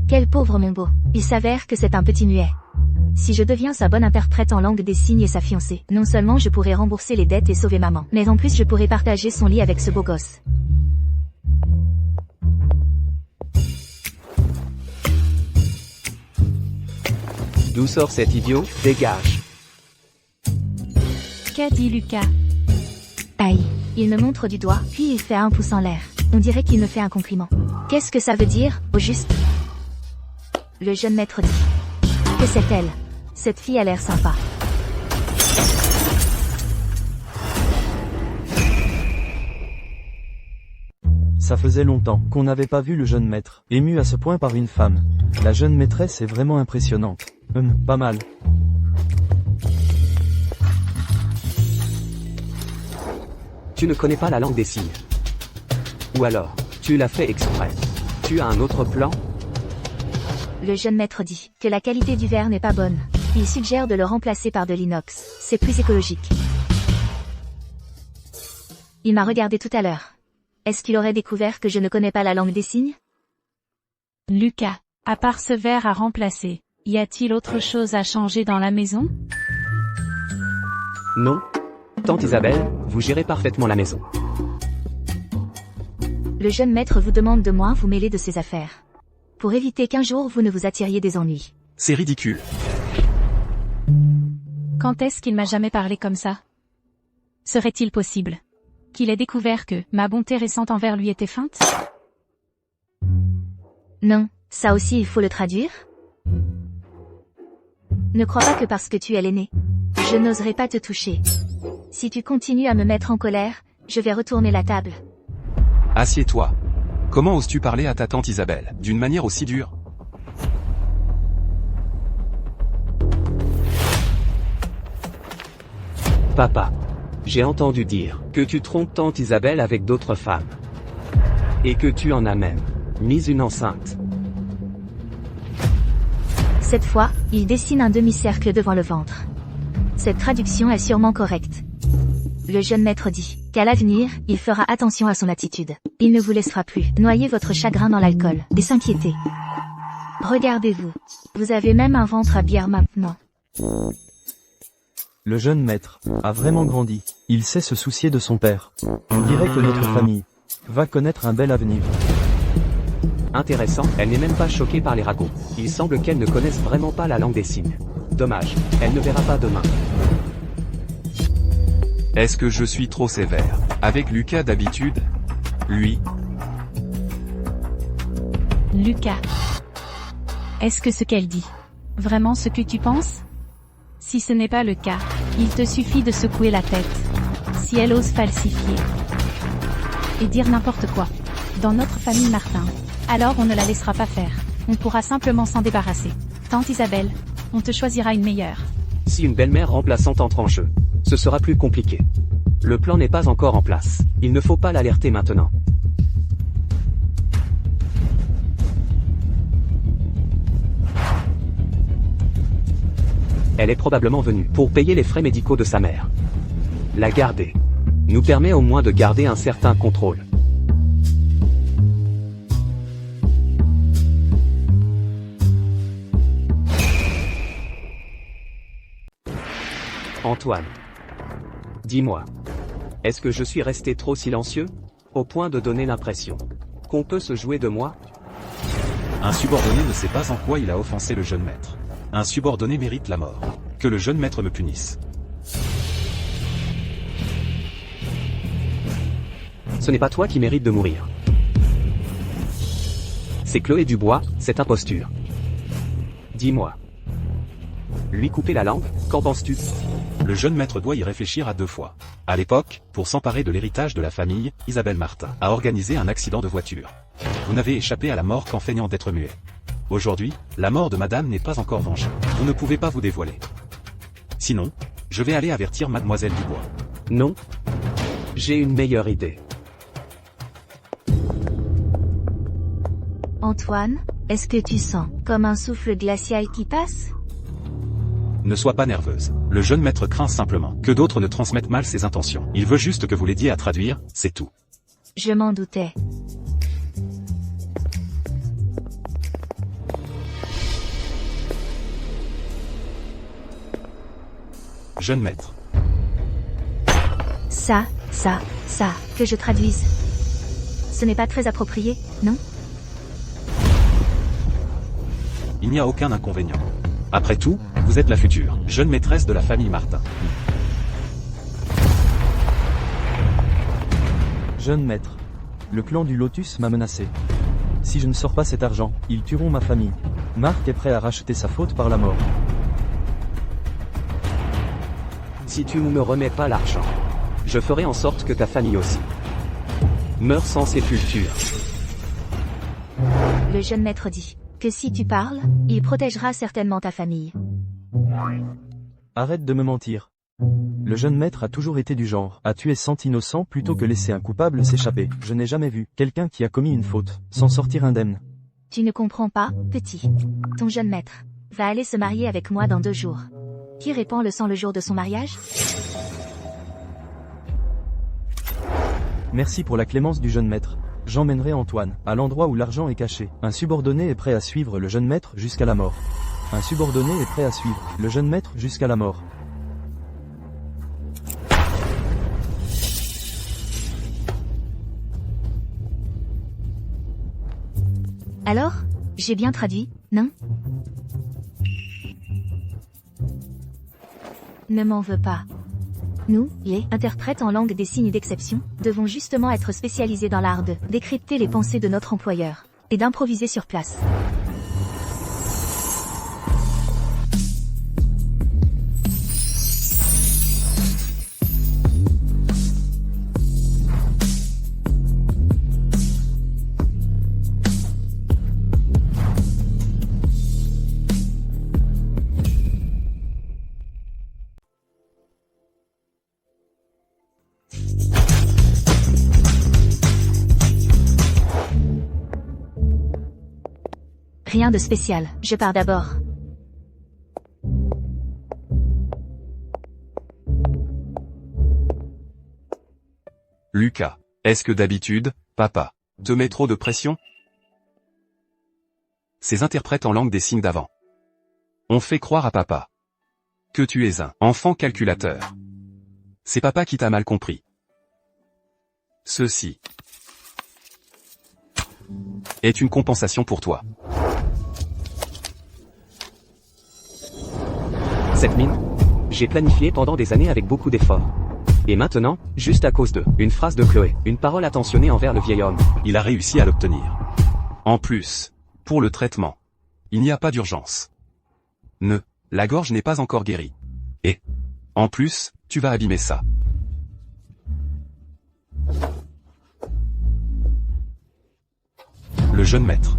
Quel pauvre mon beau. Il s'avère que c'est un petit muet. Si je deviens sa bonne interprète en langue des signes et sa fiancée, non seulement je pourrai rembourser les dettes et sauver maman, mais en plus je pourrai partager son lit avec ce beau gosse. D'où sort cet idiot? Dégage. Qu'a dit Lucas? Aïe. Il me montre du doigt, puis il fait un pouce en l'air. On dirait qu'il me fait un compliment. Qu'est-ce que ça veut dire, au juste? Le jeune maître dit. Que c'est elle? Cette fille a l'air sympa. Ça faisait longtemps qu'on n'avait pas vu le jeune maître, ému à ce point par une femme. La jeune maîtresse est vraiment impressionnante. Pas mal. Tu ne connais pas la langue des signes. Ou alors, tu l'as fait exprès. Tu as un autre plan? Le jeune maître dit que la qualité du verre n'est pas bonne. Il suggère de le remplacer par de l'inox. C'est plus écologique. Il m'a regardé tout à l'heure. Est-ce qu'il aurait découvert que je ne connais pas la langue des signes? Lucas, à part ce verre à remplacer, y a-t-il autre chose à changer dans la maison? Non. Tante Isabelle, vous gérez parfaitement la maison. Le jeune maître vous demande de moins vous mêler de ses affaires. Pour éviter qu'un jour vous ne vous attiriez des ennuis. C'est ridicule. Quand est-ce qu'il m'a jamais parlé comme ça? Serait-il possible qu'il ait découvert que ma bonté récente envers lui était feinte? Non, ça aussi il faut le traduire. Ne crois pas que parce que tu es l'aîné, je n'oserai pas te toucher. Si tu continues à me mettre en colère, je vais retourner la table. Assieds-toi. Comment oses-tu parler à ta tante Isabelle, d'une manière aussi dure? Papa, j'ai entendu dire que tu trompes tante Isabelle avec d'autres femmes. Et que tu en as même mis une enceinte. Cette fois, il dessine un demi-cercle devant le ventre. Cette traduction est sûrement correcte. Le jeune maître dit qu'à l'avenir, il fera attention à son attitude. Il ne vous laissera plus noyer votre chagrin dans l'alcool et s'inquiéter. Regardez-vous. Vous avez même un ventre à bière maintenant. Le jeune maître a vraiment grandi. Il sait se soucier de son père. On dirait que notre famille va connaître un bel avenir. Intéressant, elle n'est même pas choquée par les ragots. Il semble qu'elle ne connaisse vraiment pas la langue des signes. Dommage, elle ne verra pas demain. Est-ce que je suis trop sévère avec Lucas d'habitude? Lui? Lucas. Est-ce que ce qu'elle dit vraiment ce que tu penses? Si ce n'est pas le cas, il te suffit de secouer la tête. Si elle ose falsifier et dire n'importe quoi dans notre famille Martin, alors on ne la laissera pas faire. On pourra simplement s'en débarrasser. Tante Isabelle, on te choisira une meilleure. Si une belle-mère remplaçante entre en jeu, ce sera plus compliqué. Le plan n'est pas encore en place. Il ne faut pas l'alerter maintenant. Elle est probablement venue pour payer les frais médicaux de sa mère. La garder nous permet au moins de garder un certain contrôle. Antoine, dis-moi, est-ce que je suis resté trop silencieux, au point de donner l'impression qu'on peut se jouer de moi? Un subordonné ne sait pas en quoi il a offensé le jeune maître. Un subordonné mérite la mort. Que le jeune maître me punisse. Ce n'est pas toi qui mérites de mourir. C'est Chloé Dubois, cette imposture. Dis-moi. Lui couper la langue, qu'en penses-tu? Le jeune maître doit y réfléchir à 2 fois. À l'époque, pour s'emparer de l'héritage de la famille, Isabelle Martin a organisé un accident de voiture. Vous n'avez échappé à la mort qu'en feignant d'être muet. Aujourd'hui, la mort de madame n'est pas encore vengée. Vous ne pouvez pas vous dévoiler. Sinon, je vais aller avertir mademoiselle Dubois. Non. J'ai une meilleure idée. Antoine, est-ce que tu sens comme un souffle glacial qui passe? Ne sois pas nerveuse. Le jeune maître craint simplement que d'autres ne transmettent mal ses intentions. Il veut juste que vous l'aidiez à traduire, c'est tout. Je m'en doutais. jeune maître. Ça, que je traduise. Ce n'est pas très approprié, non? Il n'y a aucun inconvénient. Après tout, vous êtes la future jeune maîtresse de la famille Martin. Jeune maître. Le clan du Lotus m'a menacé. Si je ne sors pas cet argent, ils tueront ma famille. Marc est prêt à racheter sa faute par la mort. Si tu ne me remets pas l'argent, je ferai en sorte que ta famille aussi meure sans sépulture. Le jeune maître dit que si tu parles, il protégera certainement ta famille. Arrête de me mentir. Le jeune maître a toujours été du genre à tuer 100 innocents plutôt que laisser un coupable s'échapper. Je n'ai jamais vu quelqu'un qui a commis une faute s'en sortir indemne. Tu ne comprends pas, petit. Ton jeune maître va aller se marier avec moi dans 2 jours. Qui répand le sang le jour de son mariage? Merci pour la clémence du jeune maître. J'emmènerai Antoine à l'endroit où l'argent est caché. Un subordonné est prêt à suivre le jeune maître jusqu'à la mort. Un subordonné est prêt à suivre le jeune maître jusqu'à la mort. Alors, j'ai bien traduit, non? Ne m'en veux pas. Nous, les interprètes en langue des signes d'exception, devons justement être spécialisés dans l'art de décrypter les pensées de notre employeur et d'improviser sur place. Rien de spécial, je pars d'abord. Lucas, est-ce que d'habitude, papa, te met trop de pression? Ces interprètes en langue des signes d'avant. On fait croire à papa que tu es un enfant calculateur. C'est papa qui t'a mal compris. Ceci est une compensation pour toi. Cette mine, j'ai planifié pendant des années avec beaucoup d'efforts. Et maintenant, juste à cause de une phrase de Chloé, une parole attentionnée envers le vieil homme, Il a réussi à l'obtenir. En plus, pour le traitement, il n'y a pas d'urgence. La gorge n'est pas encore guérie. Et, en plus, tu vas abîmer ça. Le jeune maître.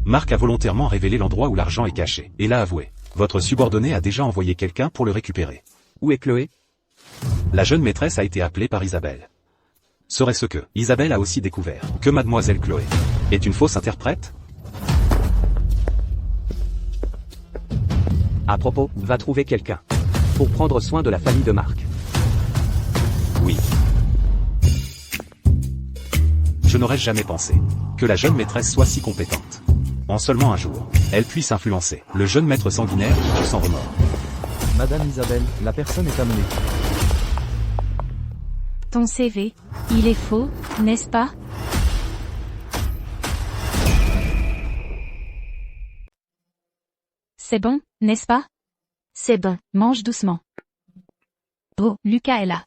Marc a volontairement révélé l'endroit où l'argent est caché, et l'a avoué. Votre subordonné a déjà envoyé quelqu'un pour le récupérer. Où est Chloé? La jeune maîtresse a été appelée par Isabelle. Serait-ce que Isabelle a aussi découvert que mademoiselle Chloé est une fausse interprète? À propos, va trouver quelqu'un pour prendre soin de la famille de Marc. Oui. Je n'aurais jamais pensé que la jeune maîtresse soit si compétente. En seulement un jour, elle puisse influencer le jeune maître sanguinaire sans remords. Madame Isabelle, la personne est amenée. Ton CV, il est faux, n'est-ce pas? C'est bon, n'est-ce pas? C'est bon. Mange doucement. Oh, Lucas est là.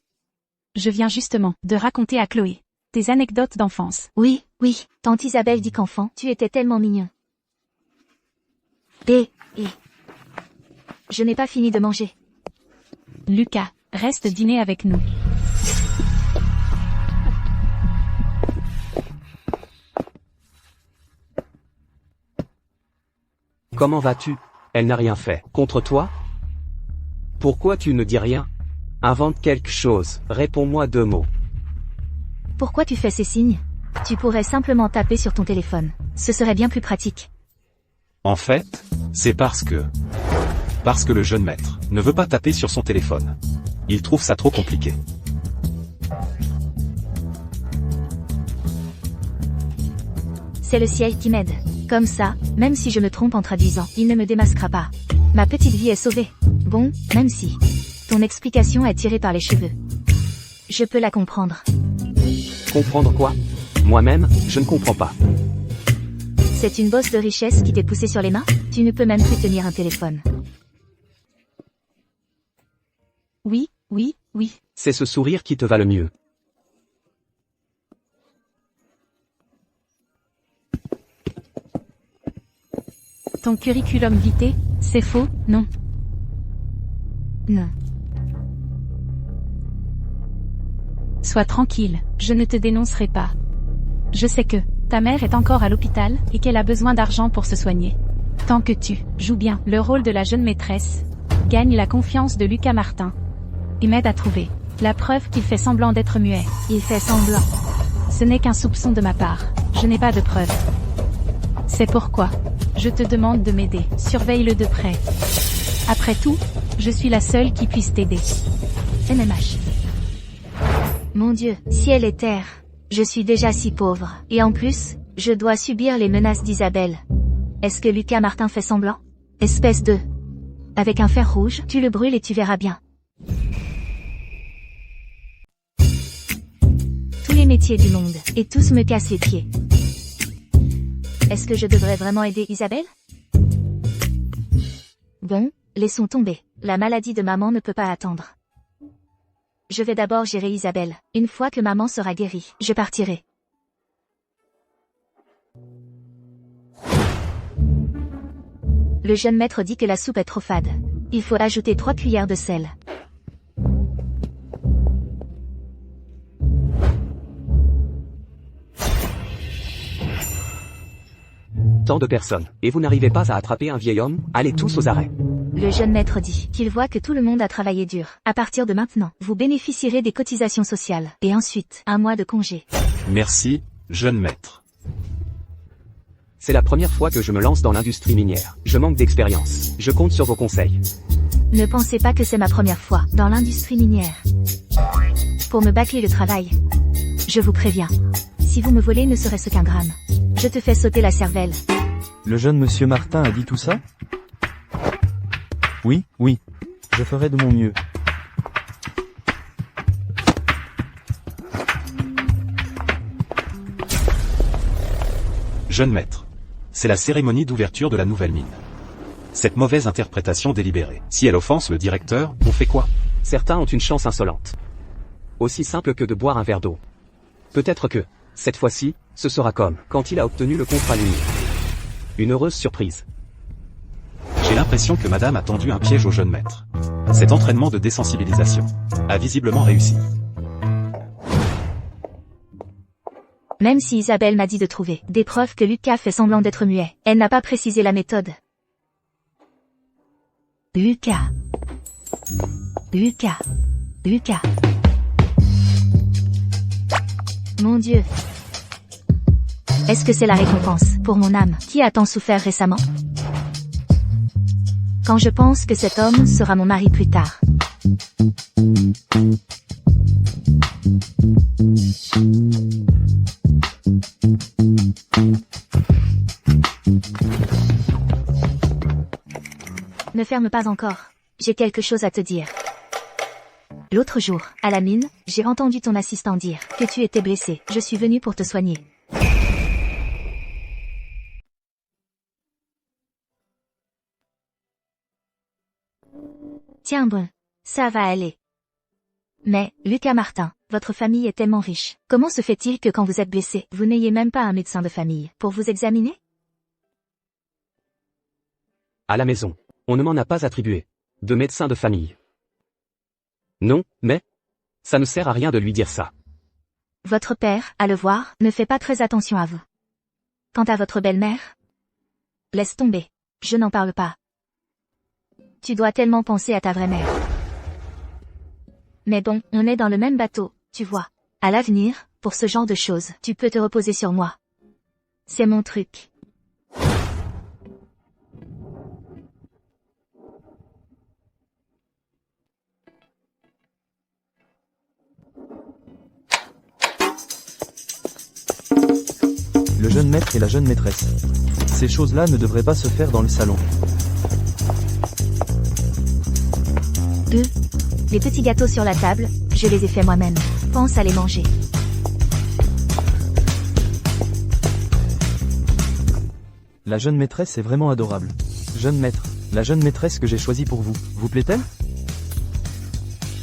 Je viens justement de raconter à Chloé tes anecdotes d'enfance. Oui, tante Isabelle dit qu'enfant, tu étais tellement mignon. Et... Je n'ai pas fini de manger. Lucas, reste dîner avec nous. Comment vas-tu? Elle n'a rien fait contre toi? Pourquoi tu ne dis rien? Invente quelque chose, réponds-moi 2 mots. Pourquoi tu fais ces signes? Tu pourrais simplement taper sur ton téléphone. Ce serait bien plus pratique. En fait, c'est parce que le jeune maître ne veut pas taper sur son téléphone. Il trouve ça trop compliqué. C'est le ciel qui m'aide. Comme ça, même si je me trompe en traduisant, il ne me démasquera pas. Ma petite vie est sauvée. Bon, même si Ton explication est tirée par les cheveux. Je peux la comprendre. Comprendre quoi? Moi-même, je ne comprends pas. C'est une bosse de richesse qui t'est poussée sur les mains? Tu ne peux même plus tenir un téléphone. Oui, oui, oui. C'est ce sourire qui te va le mieux. Ton curriculum vitae, c'est faux, non? Non. Sois tranquille, je ne te dénoncerai pas. Je sais que ta mère est encore à l'hôpital et qu'elle a besoin d'argent pour se soigner. Tant que tu joues bien le rôle de la jeune maîtresse, gagne la confiance de Lucas Martin et m'aide à trouver la preuve qu'il fait semblant d'être muet. Il fait semblant. Ce n'est qu'un soupçon de ma part, je n'ai pas de preuves. C'est pourquoi je te demande de m'aider, surveille-le de près. Après tout, je suis la seule qui puisse t'aider. MMH. Mon Dieu, ciel et terre. Je suis déjà si pauvre. Et en plus, je dois subir les menaces d'Isabelle. Est-ce que Lucas Martin fait semblant? Espèce de... Avec un fer rouge, tu le brûles et tu verras bien. Tous les métiers du monde, et tous me cassent les pieds. Est-ce que je devrais vraiment aider Isabelle? Bon, laissons tomber. La maladie de maman ne peut pas attendre. Je vais d'abord gérer Isabelle. Une fois que maman sera guérie, je partirai. Le jeune maître dit que la soupe est trop fade. Il faut ajouter 3 cuillères de sel. Tant de personnes, et vous n'arrivez pas à attraper un vieil homme? Allez tous aux arrêts. Le jeune maître dit qu'il voit que tout le monde a travaillé dur. À partir de maintenant, vous bénéficierez des cotisations sociales. Et ensuite, 1 mois de congé. Merci, jeune maître. C'est la première fois que je me lance dans l'industrie minière. Je manque d'expérience. Je compte sur vos conseils. Ne pensez pas que c'est ma première fois dans l'industrie minière. Pour me bâcler le travail, je vous préviens. Si vous me volez ne serait-ce qu'un gramme, je te fais sauter la cervelle. Le jeune monsieur Martin a dit tout ça? Oui, oui. Je ferai de mon mieux. Jeune maître. C'est la cérémonie d'ouverture de la nouvelle mine. Cette mauvaise interprétation délibérée. Si elle offense le directeur, on fait quoi? Certains ont une chance insolente. Aussi simple que de boire un verre d'eau. Peut-être que, cette fois-ci, ce sera comme quand il a obtenu le contrat minier. Une heureuse surprise. J'ai l'impression que madame a tendu un piège au jeune maître. Cet entraînement de désensibilisation a visiblement réussi. Même si Isabelle m'a dit de trouver des preuves que Lucas fait semblant d'être muet, elle n'a pas précisé la méthode. Lucas. Lucas. Lucas. Mon Dieu. Est-ce que c'est la récompense pour mon âme qui a tant souffert récemment? Quand je pense que cet homme sera mon mari plus tard. Ne ferme pas encore. J'ai quelque chose à te dire. L'autre jour, à la mine, j'ai entendu ton assistant dire que tu étais blessé. Je suis venu pour te soigner. Tiens bon, ça va aller. Mais, Lucas Martin, votre famille est tellement riche. Comment se fait-il que quand vous êtes blessé, vous n'ayez même pas un médecin de famille pour vous examiner? À la maison, on ne m'en a pas attribué. De médecin de famille. Non, mais ça ne sert à rien de lui dire ça. Votre père, à le voir, ne fait pas très attention à vous. Quant à votre belle-mère, laisse tomber. Je n'en parle pas. Tu dois tellement penser à ta vraie mère. Mais bon, on est dans le même bateau, tu vois. À l'avenir, pour ce genre de choses, tu peux te reposer sur moi. C'est mon truc. Le jeune maître et la jeune maîtresse. Ces choses-là ne devraient pas se faire dans le salon. Les petits gâteaux sur la table, je les ai faits moi-même. Pense à les manger. La jeune maîtresse est vraiment adorable. Jeune maître, la jeune maîtresse que j'ai choisie pour vous, vous plaît-elle?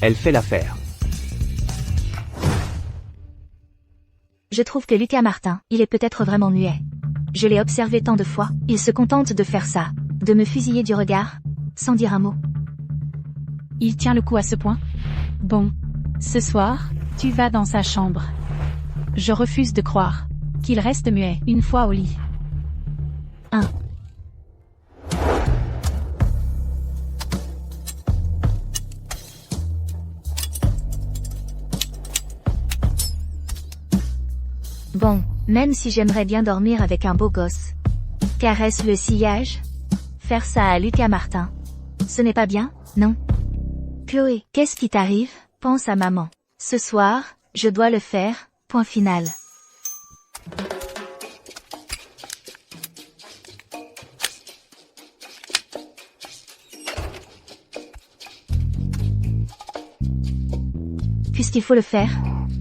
Elle fait l'affaire. Je trouve que Lucas Martin, il est peut-être vraiment muet. Je l'ai observé tant de fois, il se contente de faire ça, de me fusiller du regard, sans dire un mot. Il tient le coup à ce point? Bon. Ce soir, tu vas dans sa chambre. Je refuse de croire qu'il reste muet une fois au lit. Bon, même si j'aimerais bien dormir avec un beau gosse. Caresse le sillage? Faire ça à Lucas Martin. Ce n'est pas bien, non? Chloé, qu'est-ce qui t'arrive? Pense à maman. Ce soir, je dois le faire, point final. Puisqu'il faut le faire,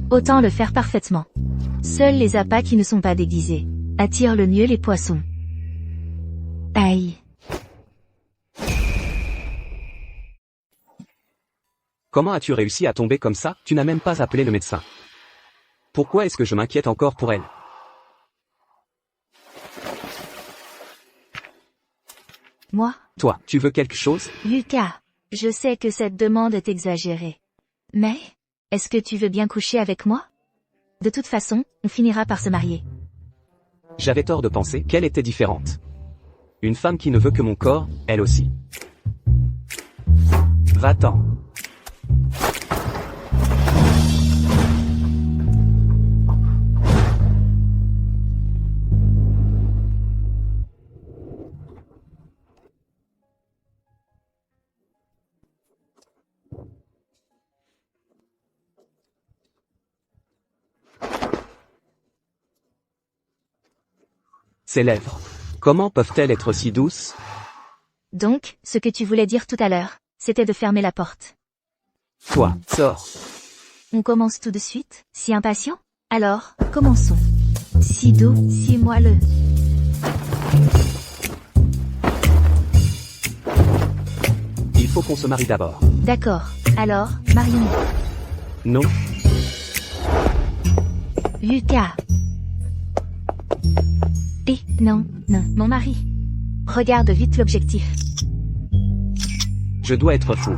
autant le faire parfaitement. Seuls les appâts qui ne sont pas déguisés attirent le mieux les poissons. Aïe. Comment as-tu réussi à tomber comme ça? Tu n'as même pas appelé le médecin. Pourquoi est-ce que je m'inquiète encore pour elle? Moi? Toi, tu veux quelque chose? Lucas, je sais que cette demande est exagérée. Mais, est-ce que tu veux bien coucher avec moi? De toute façon, on finira par se marier. J'avais tort de penser qu'elle était différente. Une femme qui ne veut que mon corps, elle aussi. Va-t'en. Ses lèvres. Comment peuvent-elles être si douces? Donc, ce que tu voulais dire tout à l'heure, c'était de fermer la porte. Toi, sors. On commence tout de suite, si impatient? Alors, commençons. Si doux, si moelleux. Il faut qu'on se marie d'abord. D'accord, alors, marions-nous. Non, Lucas. Non, mon mari. Regarde vite l'objectif. je dois être fou.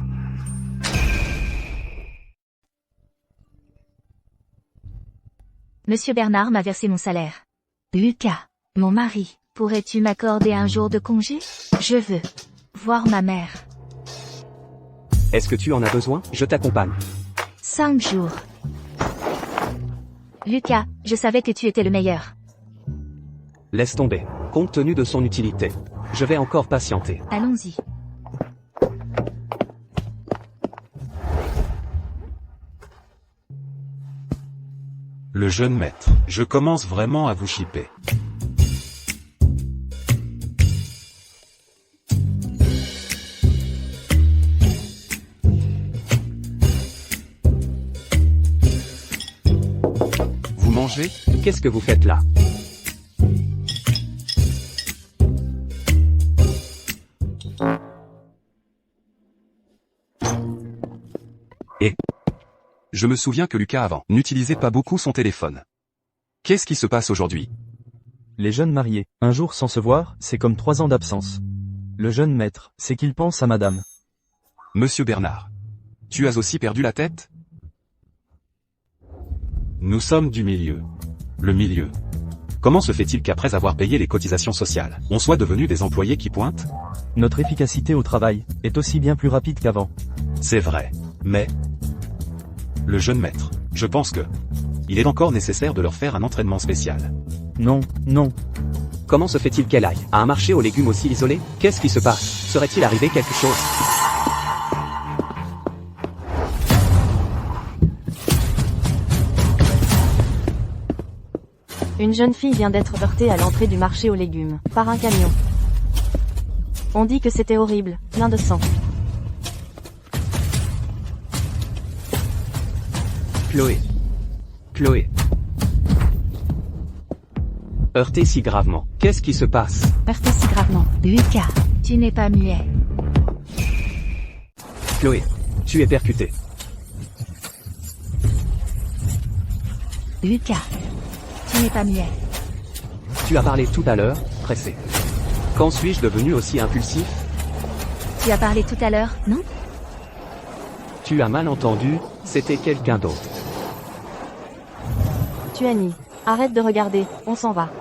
Monsieur Bernard m'a versé mon salaire. Lucas, mon mari, pourrais-tu m'accorder un jour de congé? Je veux voir ma mère. Est-ce que tu en as besoin? Je t'accompagne. 5 jours. Lucas, je savais que tu étais le meilleur. Laisse tomber. Compte tenu de son utilité. Je vais encore patienter. Allons-y. Le jeune maître. Je commence vraiment à vous chipper. Vous mangez? Qu'est-ce que vous faites là? Je me souviens que Lucas avant n'utilisait pas beaucoup son téléphone. Qu'est-ce qui se passe aujourd'hui? Les jeunes mariés, un jour sans se voir, c'est comme 3 ans d'absence. Le jeune maître, c'est qu'il pense à madame. Monsieur Bernard. Tu as aussi perdu la tête? Nous sommes du milieu. Le milieu. Comment se fait-il qu'après avoir payé les cotisations sociales, on soit devenu des employés qui pointent? Notre efficacité au travail est aussi bien plus rapide qu'avant. C'est vrai. Mais... Le jeune maître, je pense que... Il est encore nécessaire de leur faire un entraînement spécial. Non, non. Comment se fait-il qu'elle aille à un marché aux légumes aussi isolé? Qu'est-ce qui se passe? Serait-il arrivé quelque chose? Une jeune fille vient d'être heurtée à l'entrée du marché aux légumes, par un camion. On dit que c'était horrible, plein de sang. Chloé. Chloé. Heurté si gravement. Qu'est-ce qui se passe? Heurté si gravement. Lucas, tu n'es pas muet. Chloé. Tu es percuté. Lucas, tu n'es pas muet. Tu as parlé tout à l'heure, pressé. Quand suis-je devenu aussi impulsif? Tu as parlé tout à l'heure, non? Tu as mal entendu, c'était quelqu'un d'autre. Tuani. Arrête de regarder, on s'en va.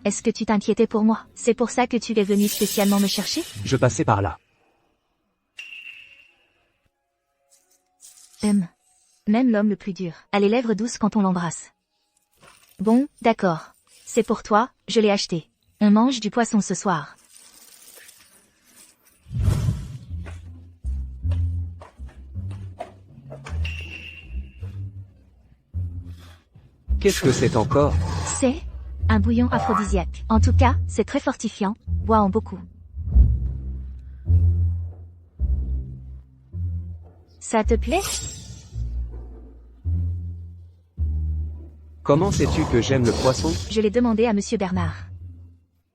Est-ce que tu t'inquiétais pour moi? C'est pour ça que tu es venu spécialement me chercher? Je passais par là. Même l'homme le plus dur a les lèvres douces quand on l'embrasse. Bon, d'accord. C'est pour toi, je l'ai acheté. On mange du poisson ce soir. Qu'est-ce que c'est encore? C'est un bouillon aphrodisiaque. En tout cas, c'est très fortifiant. Bois en beaucoup. Ça te plaît? Comment sais-tu que j'aime le poisson? Je l'ai demandé à Monsieur Bernard.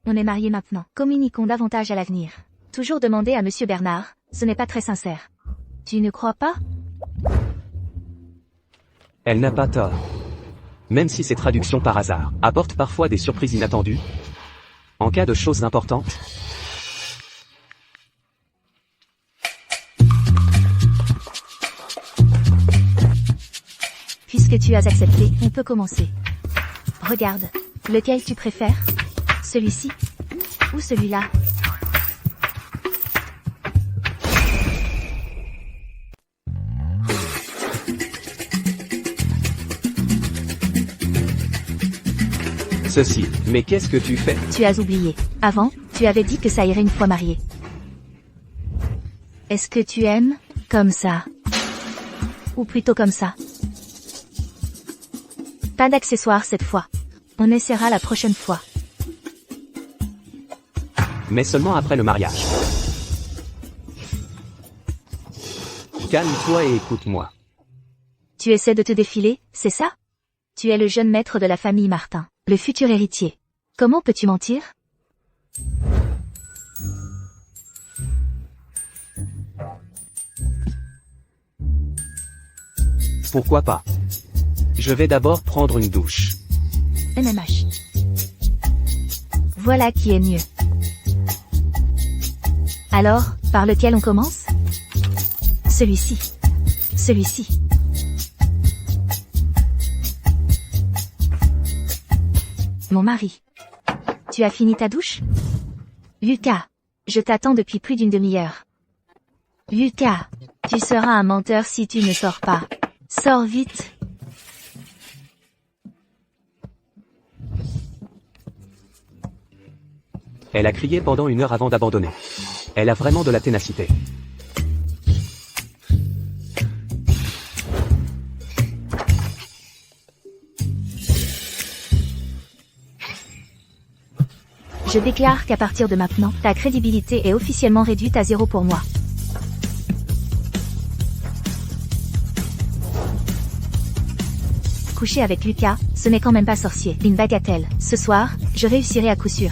On est mariés maintenant. Communiquons davantage à l'avenir. Toujours demander à Monsieur Bernard, ce n'est pas très sincère. Tu ne crois pas? Elle n'a pas tort. Même si ces traductions par hasard apportent parfois des surprises inattendues, en cas de choses importantes, Puisque tu as accepté, on peut commencer. Regarde. Lequel tu préfères? Celui-ci? Ou celui-là? ceci. Mais qu'est-ce que tu fais? Tu as oublié. Avant, tu avais dit que ça irait une fois marié. Est-ce que tu aimes comme ça? Ou plutôt comme ça? Pas d'accessoires cette fois. On essaiera la prochaine fois. Mais seulement après le mariage. Calme-toi et écoute-moi. Tu essaies de te défiler, c'est ça? Tu es le jeune maître de la famille Martin, le futur héritier. Comment peux-tu mentir? Pourquoi pas? Je vais d'abord prendre une douche. MMH. Voilà qui est mieux. Alors, par lequel on commence? Celui-ci. Celui-ci. Mon mari. Tu as fini ta douche? Lucas. Je t'attends depuis plus d'une demi-heure. Lucas. Tu seras un menteur si tu ne sors pas. Sors vite. Elle a crié pendant 1 heure avant d'abandonner. Elle a vraiment de la ténacité. Je déclare qu'à partir de maintenant, ta crédibilité est officiellement réduite à 0 pour moi. Coucher avec Lucas, ce n'est quand même pas sorcier, une bagatelle. Ce soir, je réussirai à coup sûr.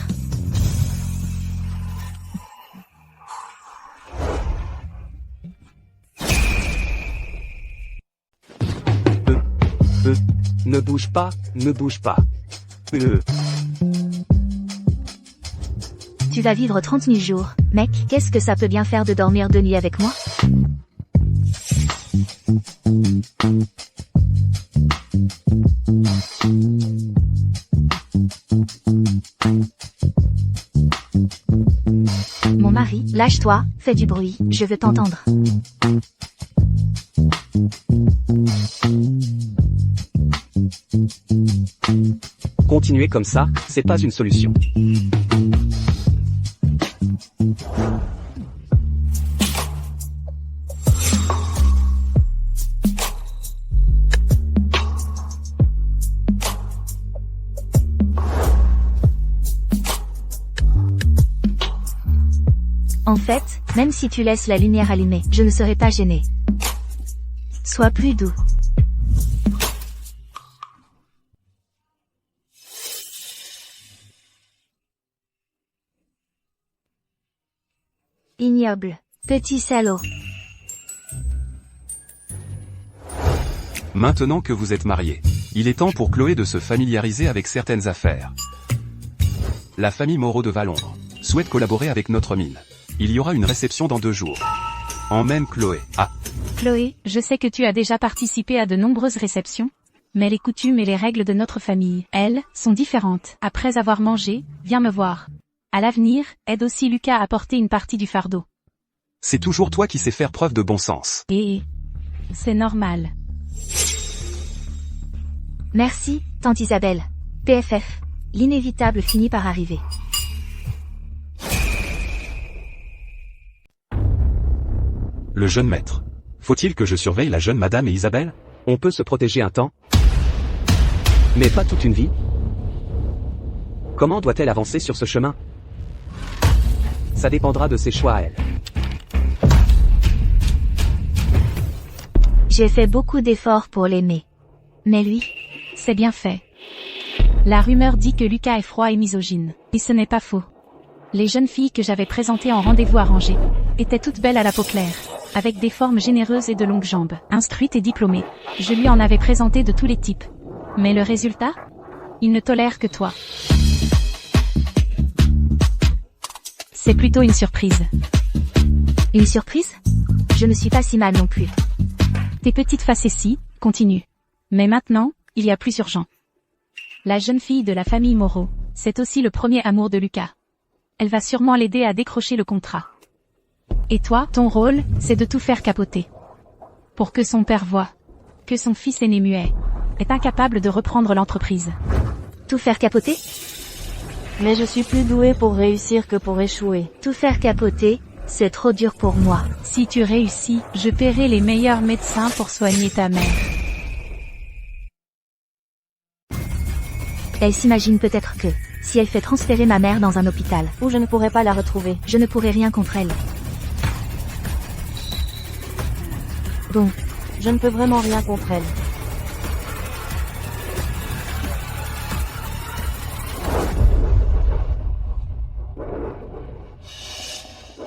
Ne bouge pas, ne bouge pas. Tu vas vivre 30 000 jours, mec, qu'est-ce que ça peut bien faire de dormir 2 nuits avec moi? Mon mari, lâche-toi, fais du bruit, je veux t'entendre. Continuer comme ça, c'est pas une solution. En fait, même si tu laisses la lumière allumée, je ne serai pas gênée. Sois plus doux. Ignoble. Petit salaud. Maintenant que vous êtes mariés, il est temps pour Chloé de se familiariser avec certaines affaires. La famille Moreau de Valondres souhaite collaborer avec notre mine. Il y aura une réception dans 2 jours. Emmène Chloé. Ah, Chloé, je sais que tu as déjà participé à de nombreuses réceptions, mais les coutumes et les règles de notre famille, elles, sont différentes. Après avoir mangé, viens me voir. À l'avenir, aide aussi Lucas à porter une partie du fardeau. c'est toujours toi qui sais faire preuve de bon sens. Et c'est normal. Merci, tante Isabelle. PFF. L'inévitable finit par arriver. Le jeune maître. Faut-il que je surveille la jeune madame et Isabelle? On peut se protéger un temps, mais pas toute une vie. Comment doit-elle avancer sur ce chemin? Ça dépendra de ses choix à elle. J'ai fait beaucoup d'efforts pour l'aimer. Mais lui, C'est bien fait. La rumeur dit que Lucas est froid et misogyne. Et ce n'est pas faux. Les jeunes filles que j'avais présentées en rendez-vous arrangé étaient toutes belles à la peau claire, avec des formes généreuses et de longues jambes, instruites et diplômées. Je lui en avais présenté de tous les types. Mais le résultat? Il ne tolère que toi. C'est plutôt une surprise. une surprise? Je ne suis pas si mal non plus. Tes petites facéties, continue. Mais maintenant, il y a plus urgent. La jeune fille de la famille Moreau, c'est aussi le premier amour de Lucas. Elle va sûrement l'aider à décrocher le contrat. Et toi, ton rôle, c'est de tout faire capoter. Pour que son père voie que son fils aîné muet est incapable de reprendre l'entreprise. Tout faire capoter? Mais je suis plus douée pour réussir que pour échouer. Tout faire capoter, c'est trop dur pour moi. Si tu réussis, je paierai les meilleurs médecins pour soigner ta mère. Elle s'imagine peut-être que, si elle fait transférer ma mère dans un hôpital, Ou je ne pourrais pas la retrouver. je ne pourrai rien contre elle. Bon, Je ne peux vraiment rien contre elle.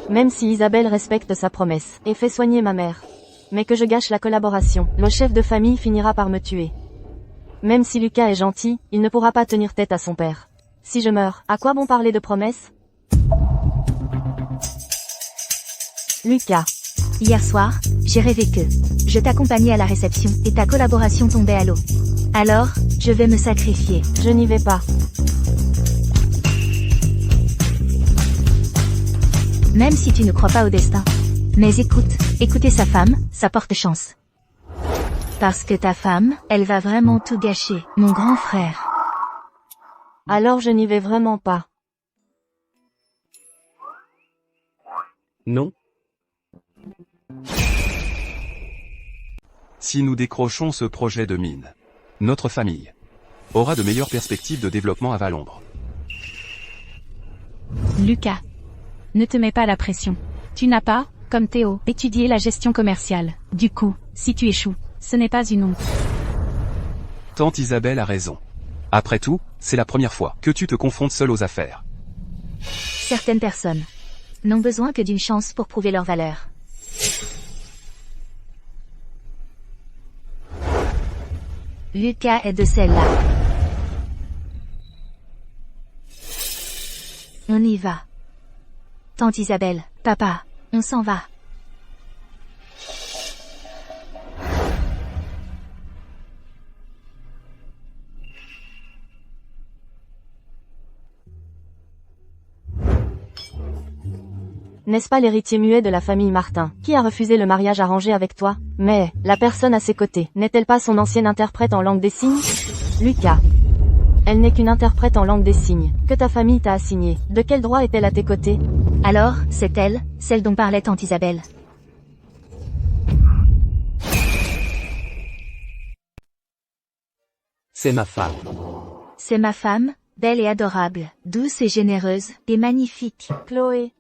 Même si Isabelle respecte sa promesse, et fait soigner ma mère. Mais que je gâche la collaboration, le chef de famille finira par me tuer. Même si Lucas est gentil, il ne pourra pas tenir tête à son père. Si je meurs, à quoi bon parler de promesses? Lucas. hier soir, j'ai rêvé que je t'accompagnais à la réception et ta collaboration tombait à l'eau. Alors, je vais me sacrifier. Je n'y vais pas. Même si tu ne crois pas au destin. Mais écoute, écoutez sa femme, ça porte chance. Parce que ta femme, elle va vraiment tout gâcher, mon grand frère. Alors je n'y vais vraiment pas. Non, Si nous décrochons ce projet de mine, notre famille aura de meilleures perspectives de développement à Valondres. Lucas, ne te mets pas la pression. Tu n'as pas, comme Théo, étudié la gestion commerciale. Du coup, si tu échoues, ce n'est pas une honte. Tante Isabelle a raison. Après tout, c'est la première fois que tu te confrontes seul aux affaires. Certaines personnes n'ont besoin que d'une chance pour prouver leur valeur. Lucas est de celle-là. On y va. Tante Isabelle, papa, on s'en va. N'est-ce pas l'héritier muet de la famille Martin, qui a refusé le mariage arrangé avec toi? Mais, la personne à ses côtés, n'est-elle pas son ancienne interprète en langue des signes? Lucas. Elle n'est qu'une interprète en langue des signes, que ta famille t'a assignée. De quel droit est-elle à tes côtés? Alors, c'est elle, celle dont parlait tante Isabelle. c'est ma femme. C'est ma femme, belle et adorable, douce et généreuse, et magnifique. Chloé.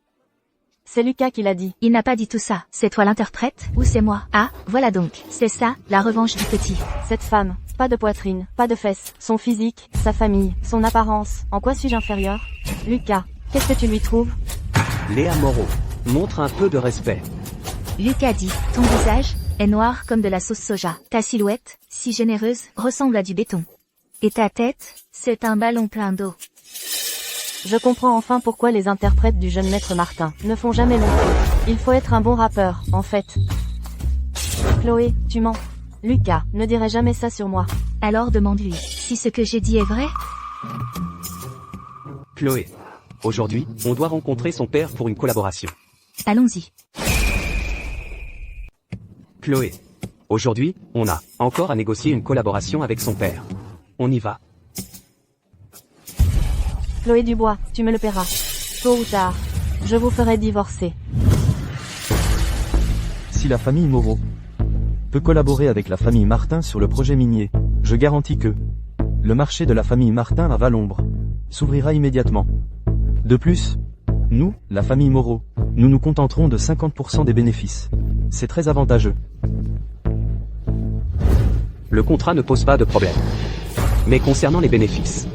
C'est Lucas qui l'a dit. Il n'a pas dit tout ça. C'est toi l'interprète, ou c'est moi? Ah, voilà donc. C'est ça, la revanche du petit. Cette femme, pas de poitrine, pas de fesses, son physique, sa famille, son apparence, en quoi suis-je inférieur? Lucas, qu'est-ce que tu lui trouves? Léa Moreau, montre un peu de respect. Lucas dit, ton visage est noir comme de la sauce soja. Ta silhouette, si généreuse, ressemble à du béton. Et ta tête, c'est un ballon plein d'eau. Je comprends enfin pourquoi les interprètes du jeune maître Martin ne font jamais long feu. Il faut être un bon rappeur, en fait. Chloé, tu mens. Lucas ne dirait jamais ça sur moi. Alors demande-lui si ce que j'ai dit est vrai. Chloé. Aujourd'hui, on doit rencontrer son père pour une collaboration. Allons-y. Chloé. Aujourd'hui, on a encore à négocier une collaboration avec son père. On y va. Chloé Dubois, tu me le paieras. Tôt ou tard, je vous ferai divorcer. Si la famille Moreau peut collaborer avec la famille Martin sur le projet minier, je garantis que le marché de la famille Martin à Valombre s'ouvrira immédiatement. De plus, nous, la famille Moreau, nous nous contenterons de 50% des bénéfices. C'est très avantageux. Le contrat ne pose pas de problème. Mais concernant les bénéfices,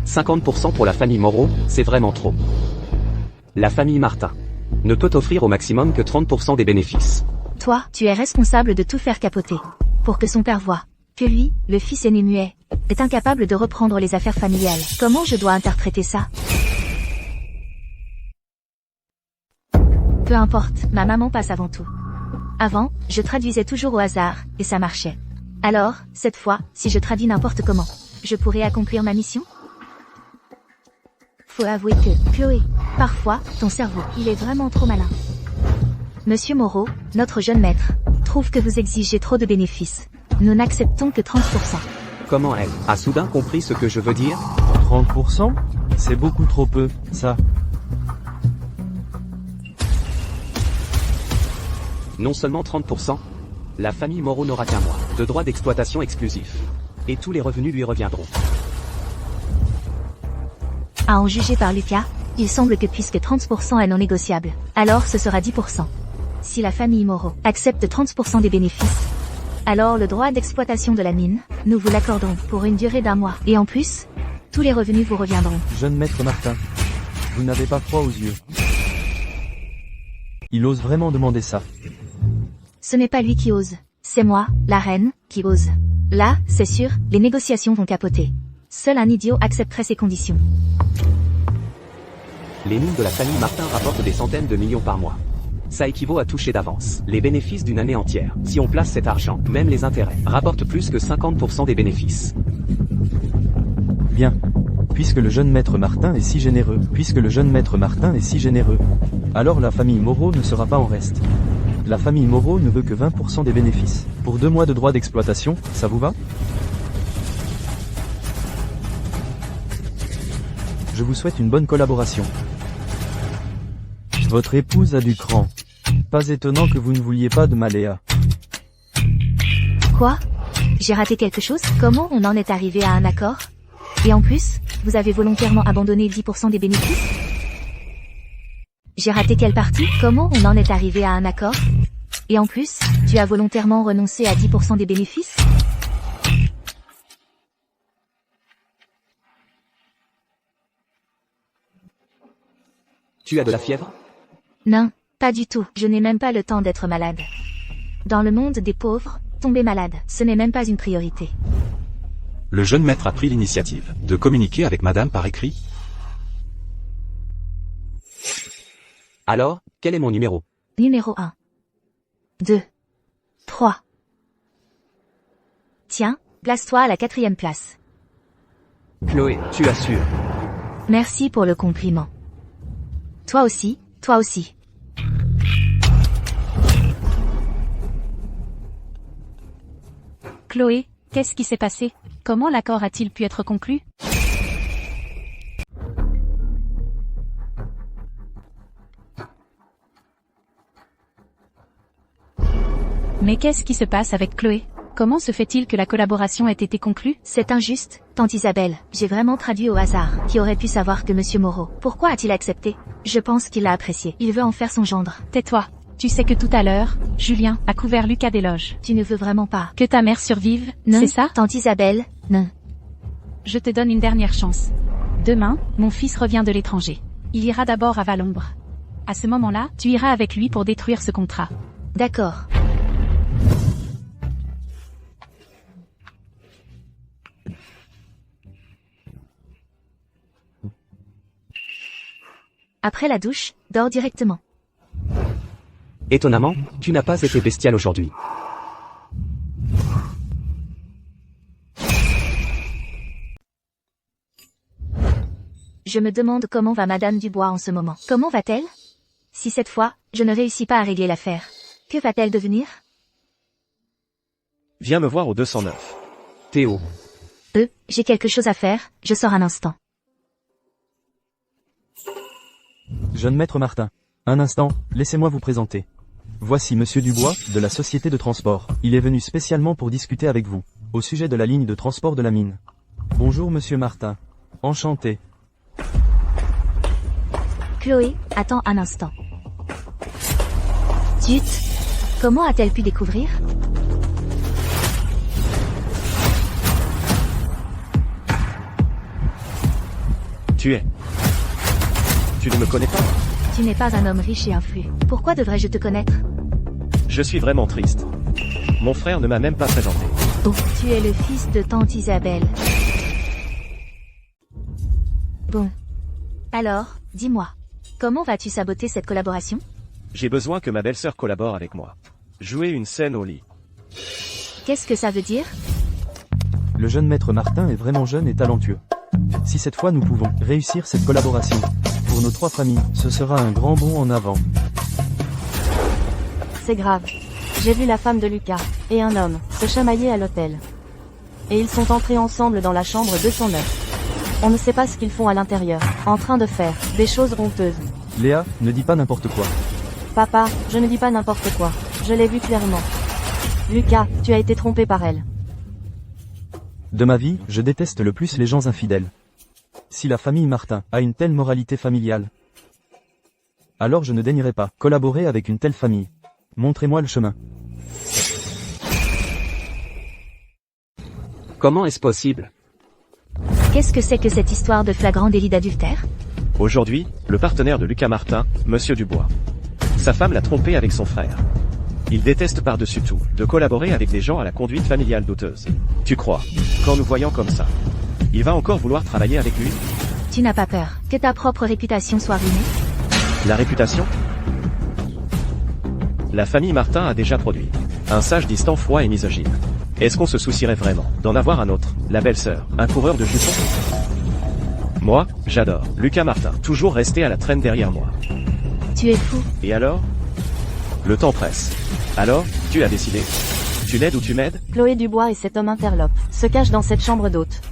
50% pour la famille Moreau, c'est vraiment trop. La famille Martin ne peut offrir au maximum que 30% des bénéfices. Toi, tu es responsable de tout faire capoter. Pour que son père voie que lui, le fils aîné muet, est incapable de reprendre les affaires familiales. Comment je dois interpréter ça? Peu importe, ma maman passe avant tout. Avant, je traduisais toujours au hasard, et ça marchait. Alors, cette fois, si je traduis n'importe comment, je pourrais accomplir ma mission? Faut avouer que, Chloé, parfois, ton cerveau, il est vraiment trop malin. Monsieur Moreau, notre jeune maître, trouve que vous exigez trop de bénéfices. Nous n'acceptons que 30%. Comment elle a soudain compris ce que je veux dire? 30%? C'est beaucoup trop peu, ça. Non seulement 30%, la famille Moreau n'aura qu'un mois de droit d'exploitation exclusif. Et tous les revenus lui reviendront. À en juger par Lucas, il semble que puisque 30% est non négociable, alors ce sera 10%. Si la famille Moreau accepte 30% des bénéfices, alors le droit d'exploitation de la mine, nous vous l'accorderons pour une durée d'un mois. Et en plus, tous les revenus vous reviendront. Jeune maître Martin, vous n'avez pas froid aux yeux. Il ose vraiment demander ça. Ce n'est pas lui qui ose, c'est moi, la reine, qui ose. Là, c'est sûr, les négociations vont capoter. Seul un idiot accepterait ces conditions. Les mines de la famille Martin rapportent des centaines de millions par mois. Ça équivaut à toucher d'avance les bénéfices d'une année entière. Si on place cet argent, même les intérêts rapportent plus que 50% des bénéfices. Bien. Puisque le jeune maître Martin est si généreux, alors la famille Moreau ne sera pas en reste. La famille Moreau ne veut que 20% des bénéfices. Pour 2 mois de droit d'exploitation, ça vous va? Je vous souhaite une bonne collaboration. Votre épouse a du cran. Pas étonnant que vous ne vouliez pas de Maléa. Quoi? J'ai raté quelque chose? Comment on en est arrivé à un accord? Et en plus, vous avez volontairement abandonné 10% des bénéfices? J'ai raté quelle partie? Comment on en est arrivé à un accord? Et en plus, tu as volontairement renoncé à 10% des bénéfices? Tu as de la fièvre? Non, pas du tout. Je n'ai même pas le temps d'être malade. Dans le monde des pauvres, tomber malade, ce n'est même pas une priorité. Le jeune maître a pris l'initiative de communiquer avec madame par écrit. Alors, quel est mon numéro? Numéro 1. 2. 3. Tiens, place-toi à la 4e place. Chloé, tu assures. Merci pour le compliment. Toi aussi, toi aussi. Chloé, qu'est-ce qui s'est passé? Comment l'accord a-t-il pu être conclu? Mais qu'est-ce qui se passe avec Chloé? Comment se fait-il que la collaboration ait été conclue? C'est injuste, tante Isabelle. J'ai vraiment traduit au hasard. Qui aurait pu savoir que Monsieur Moreau? Pourquoi a-t-il accepté? Je pense qu'il l'a apprécié. Il veut en faire son gendre. Tais-toi. Tu sais que tout à l'heure, Julien a couvert Lucas d'éloges. Tu ne veux vraiment pas. Que ta mère survive, Non, c'est ça? tante Isabelle, non. Je te donne une dernière chance. Demain, mon fils revient de l'étranger. Il ira d'abord à Valombre. À ce moment-là, tu iras avec lui pour détruire ce contrat. D'accord. Après la douche, dors directement. Étonnamment, tu n'as pas été bestial aujourd'hui. Je me demande comment va Madame Dubois en ce moment. Comment va-t-elle? Si cette fois, je ne réussis pas à régler l'affaire, que va-t-elle devenir? Viens me voir au 209. Théo, J'ai quelque chose à faire, je sors un instant. Jeune maître Martin. Un instant, laissez-moi vous présenter. Voici Monsieur Dubois, de la société de transport. Il est venu spécialement pour discuter avec vous, au sujet de la ligne de transport de la mine. Bonjour Monsieur Martin. Enchanté. Chloé, attends un instant. Zut! Comment a-t-elle pu découvrir? Tu ne me connais pas? Tu n'es pas un homme riche et influent. Pourquoi devrais-je te connaître? Je suis vraiment triste. Mon frère ne m'a même pas présenté. Oh, tu es le fils de tante Isabelle. Bon. Alors, dis-moi. Comment vas-tu saboter cette collaboration? J'ai besoin que ma belle-sœur collabore avec moi. Jouer une scène au lit. Qu'est-ce que ça veut dire? Le jeune maître Martin est vraiment jeune et talentueux. Si cette fois nous pouvons réussir cette collaboration, pour nos trois familles, ce sera un grand bond en avant. C'est grave. J'ai vu la femme de Lucas, et un homme, se chamailler à l'hôtel. Et ils sont entrés ensemble dans la chambre 209. On ne sait pas ce qu'ils font à l'intérieur, en train de faire des choses honteuses. Léa, ne dis pas n'importe quoi. Papa, je ne dis pas n'importe quoi. Je l'ai vu clairement. Lucas, tu as été trompé par elle. De ma vie, je déteste le plus les gens infidèles. Si la famille Martin a une telle moralité familiale, alors je ne daignerai pas collaborer avec une telle famille. Montrez-moi le chemin. comment est-ce possible? Qu'est-ce que c'est que cette histoire de flagrant délit d'adultère? Aujourd'hui, le partenaire de Lucas Martin, Monsieur Dubois. Sa femme l'a trompé avec son frère. Il déteste par-dessus tout de collaborer avec des gens à la conduite familiale douteuse. Tu crois, qu'en nous voyant comme ça, il va encore vouloir travailler avec lui? Tu n'as pas peur que ta propre réputation soit ruinée? La réputation? La famille Martin a déjà produit un sage distant, froid et misogyne. Est-ce qu'on se soucierait vraiment d'en avoir un autre, la belle-sœur, un coureur de jupons? Moi, j'adore Lucas Martin, toujours resté à la traîne derrière moi. Tu es fou. Et alors? Le temps presse. Alors, tu as décidé? Tu l'aides ou tu m'aides? Chloé Dubois et cet homme interlope se cachent dans cette chambre d'hôte.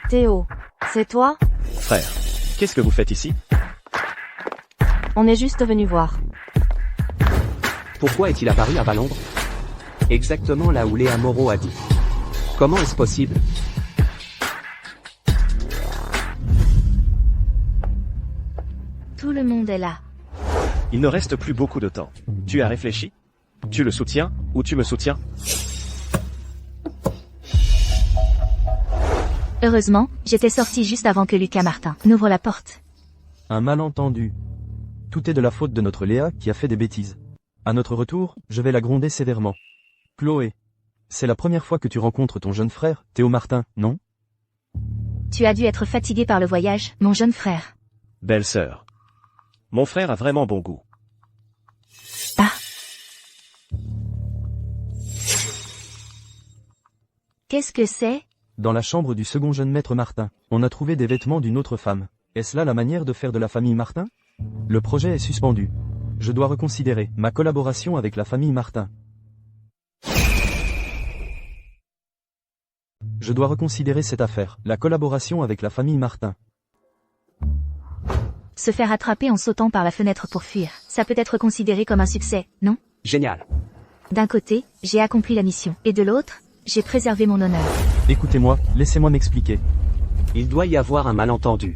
Théo, c'est toi? Frère, qu'est-ce que vous faites ici? On est juste venu voir. Pourquoi est-il apparu à Valombre? Exactement là où Léa Moreau a dit. Comment est-ce possible? Tout le monde est là. Il ne reste plus beaucoup de temps. Tu as réfléchi? Tu le soutiens, ou tu me soutiens? Heureusement, j'étais sortie juste avant que Lucas Martin n'ouvre la porte. Un malentendu. Tout est de la faute de notre Léa qui a fait des bêtises. À notre retour, je vais la gronder sévèrement. Chloé, c'est la première fois que tu rencontres ton jeune frère, Théo Martin, non? Tu as dû être fatigué par le voyage, mon jeune frère. Belle-sœur. Mon frère a vraiment bon goût. Ah. Qu'est-ce que c'est? Dans la chambre du second jeune maître Martin, on a trouvé des vêtements d'une autre femme. Est-ce là la manière de faire de la famille Martin? Le projet est suspendu. Je dois reconsidérer ma collaboration avec la famille Martin. Je dois reconsidérer cette affaire, la collaboration avec la famille Martin. Se faire attraper en sautant par la fenêtre pour fuir, ça peut être considéré comme un succès, non? Génial. D'un côté, j'ai accompli la mission, et de l'autre, j'ai préservé mon honneur. Écoutez-moi, laissez-moi m'expliquer. Il doit y avoir un malentendu.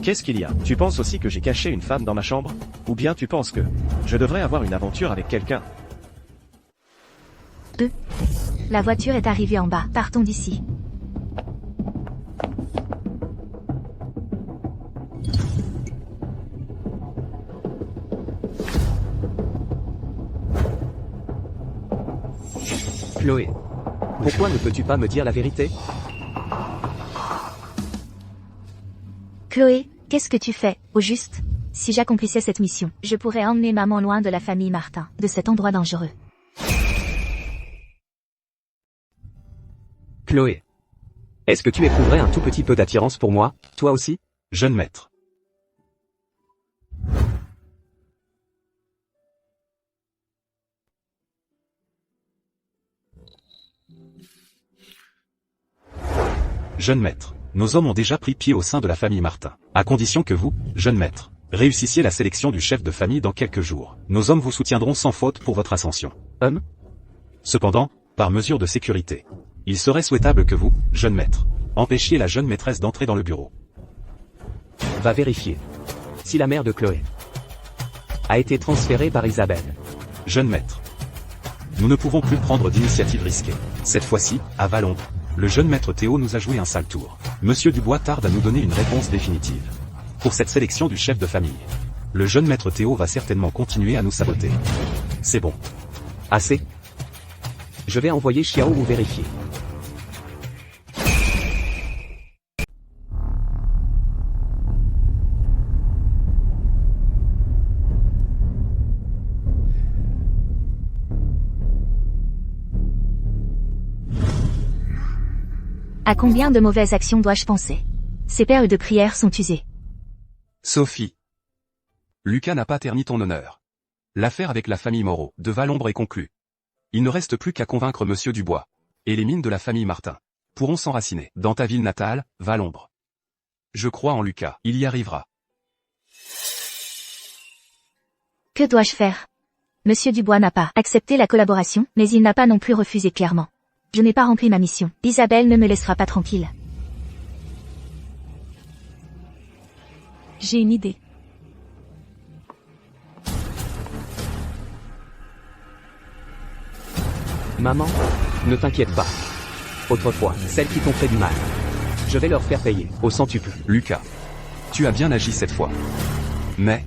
Qu'est-ce qu'il y a? Tu penses aussi que j'ai caché une femme dans ma chambre? Ou bien tu penses que je devrais avoir une aventure avec quelqu'un? La voiture est arrivée en bas, partons d'ici. Chloé. Pourquoi ne peux-tu pas me dire la vérité? Chloé, qu'est-ce que tu fais, au juste? Si j'accomplissais cette mission, je pourrais emmener maman loin de la famille Martin, de cet endroit dangereux. Chloé. Est-ce que tu éprouverais un tout petit peu d'attirance pour moi, toi aussi? Jeune maître. Jeune maître, nos hommes ont déjà pris pied au sein de la famille Martin. À condition que vous, jeune maître, réussissiez la sélection du chef de famille dans quelques jours. Nos hommes vous soutiendront sans faute pour votre ascension. Homme? Cependant, par mesure de sécurité, il serait souhaitable que vous, jeune maître, empêchiez la jeune maîtresse d'entrer dans le bureau. Va vérifier. Si la mère de Chloé a été transférée par Isabelle. Jeune maître, nous ne pouvons plus prendre d'initiative risquée. Cette fois-ci, à Valombre, le jeune maître Théo nous a joué un sale tour. Monsieur Dubois tarde à nous donner une réponse définitive. Pour cette sélection du chef de famille, le jeune maître Théo va certainement continuer à nous saboter. C'est bon. Assez. Je vais envoyer Xiao vous vérifier. À combien de mauvaises actions dois-je penser? Ces perles de prière sont usées. Sophie. Lucas n'a pas terni ton honneur. L'affaire avec la famille Moreau de Valombre est conclue. Il ne reste plus qu'à convaincre Monsieur Dubois. Et les mines de la famille Martin pourront s'enraciner dans ta ville natale, Valombre. Je crois en Lucas, il y arrivera. Que dois-je faire? Monsieur Dubois n'a pas accepté la collaboration, mais il n'a pas non plus refusé clairement. Je n'ai pas rempli ma mission. Isabelle ne me laissera pas tranquille. J'ai une idée. Maman, ne t'inquiète pas. Autrefois, celles qui t'ont fait du mal, je vais leur faire payer, au centuple. Lucas, tu as bien agi cette fois. Mais,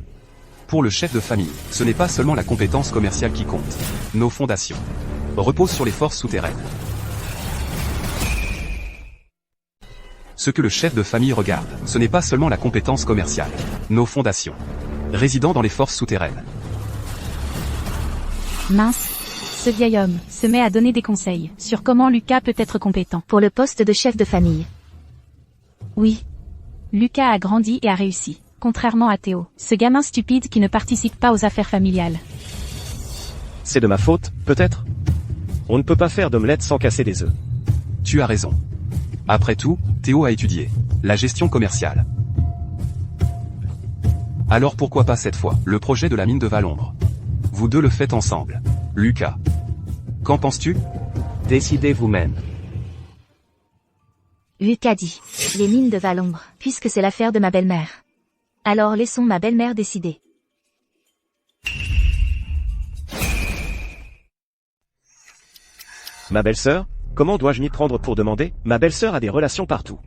pour le chef de famille, ce n'est pas seulement la compétence commerciale qui compte. Nos fondations reposent sur les forces souterraines. Ce que le chef de famille regarde, ce n'est pas seulement la compétence commerciale. Nos fondations résidant dans les forces souterraines. Mince. Ce vieil homme se met à donner des conseils sur comment Lucas peut être compétent. Pour le poste de chef de famille. Oui. Lucas a grandi et a réussi. Contrairement à Théo, ce gamin stupide qui ne participe pas aux affaires familiales. C'est de ma faute, peut-être? On ne peut pas faire d'omelette sans casser des œufs. Tu as raison. Après tout, Théo a étudié la gestion commerciale. Alors pourquoi pas cette fois, le projet de la mine de Valombre? Vous deux le faites ensemble. Lucas. Qu'en penses-tu? Décidez vous-même. Lucas dit. Les mines de Valombre, puisque c'est l'affaire de ma belle-mère. Alors laissons ma belle-mère décider. Ma belle-sœur? Comment dois-je m'y prendre pour demander? Ma belle-sœur a des relations partout.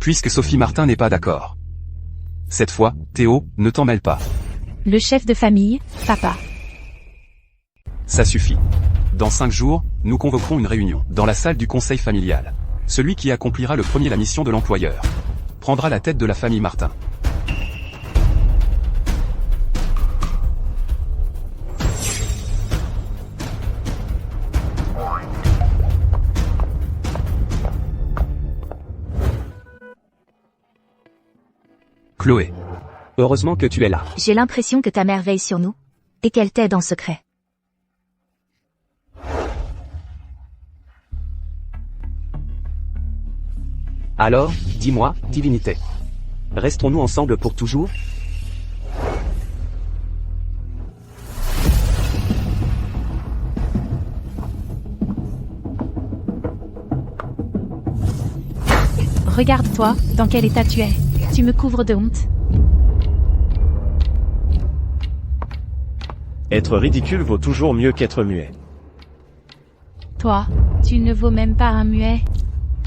Puisque Sophie Martin n'est pas d'accord. Cette fois, Théo, ne t'en mêle pas. Le chef de famille, papa. Ça suffit. Dans 5 jours, nous convoquerons une réunion, dans la salle du conseil familial. Celui qui accomplira le premier la mission de l'employeur prendra la tête de la famille Martin. Chloé. Heureusement que tu es là. J'ai l'impression que ta mère veille sur nous. Et qu'elle t'aide en secret. Alors, dis-moi, divinité. Resterons-nous ensemble pour toujours? Regarde-toi, dans quel état tu es. Tu me couvres de honte. Être ridicule vaut toujours mieux qu'être muet. Toi, tu ne vaux même pas un muet.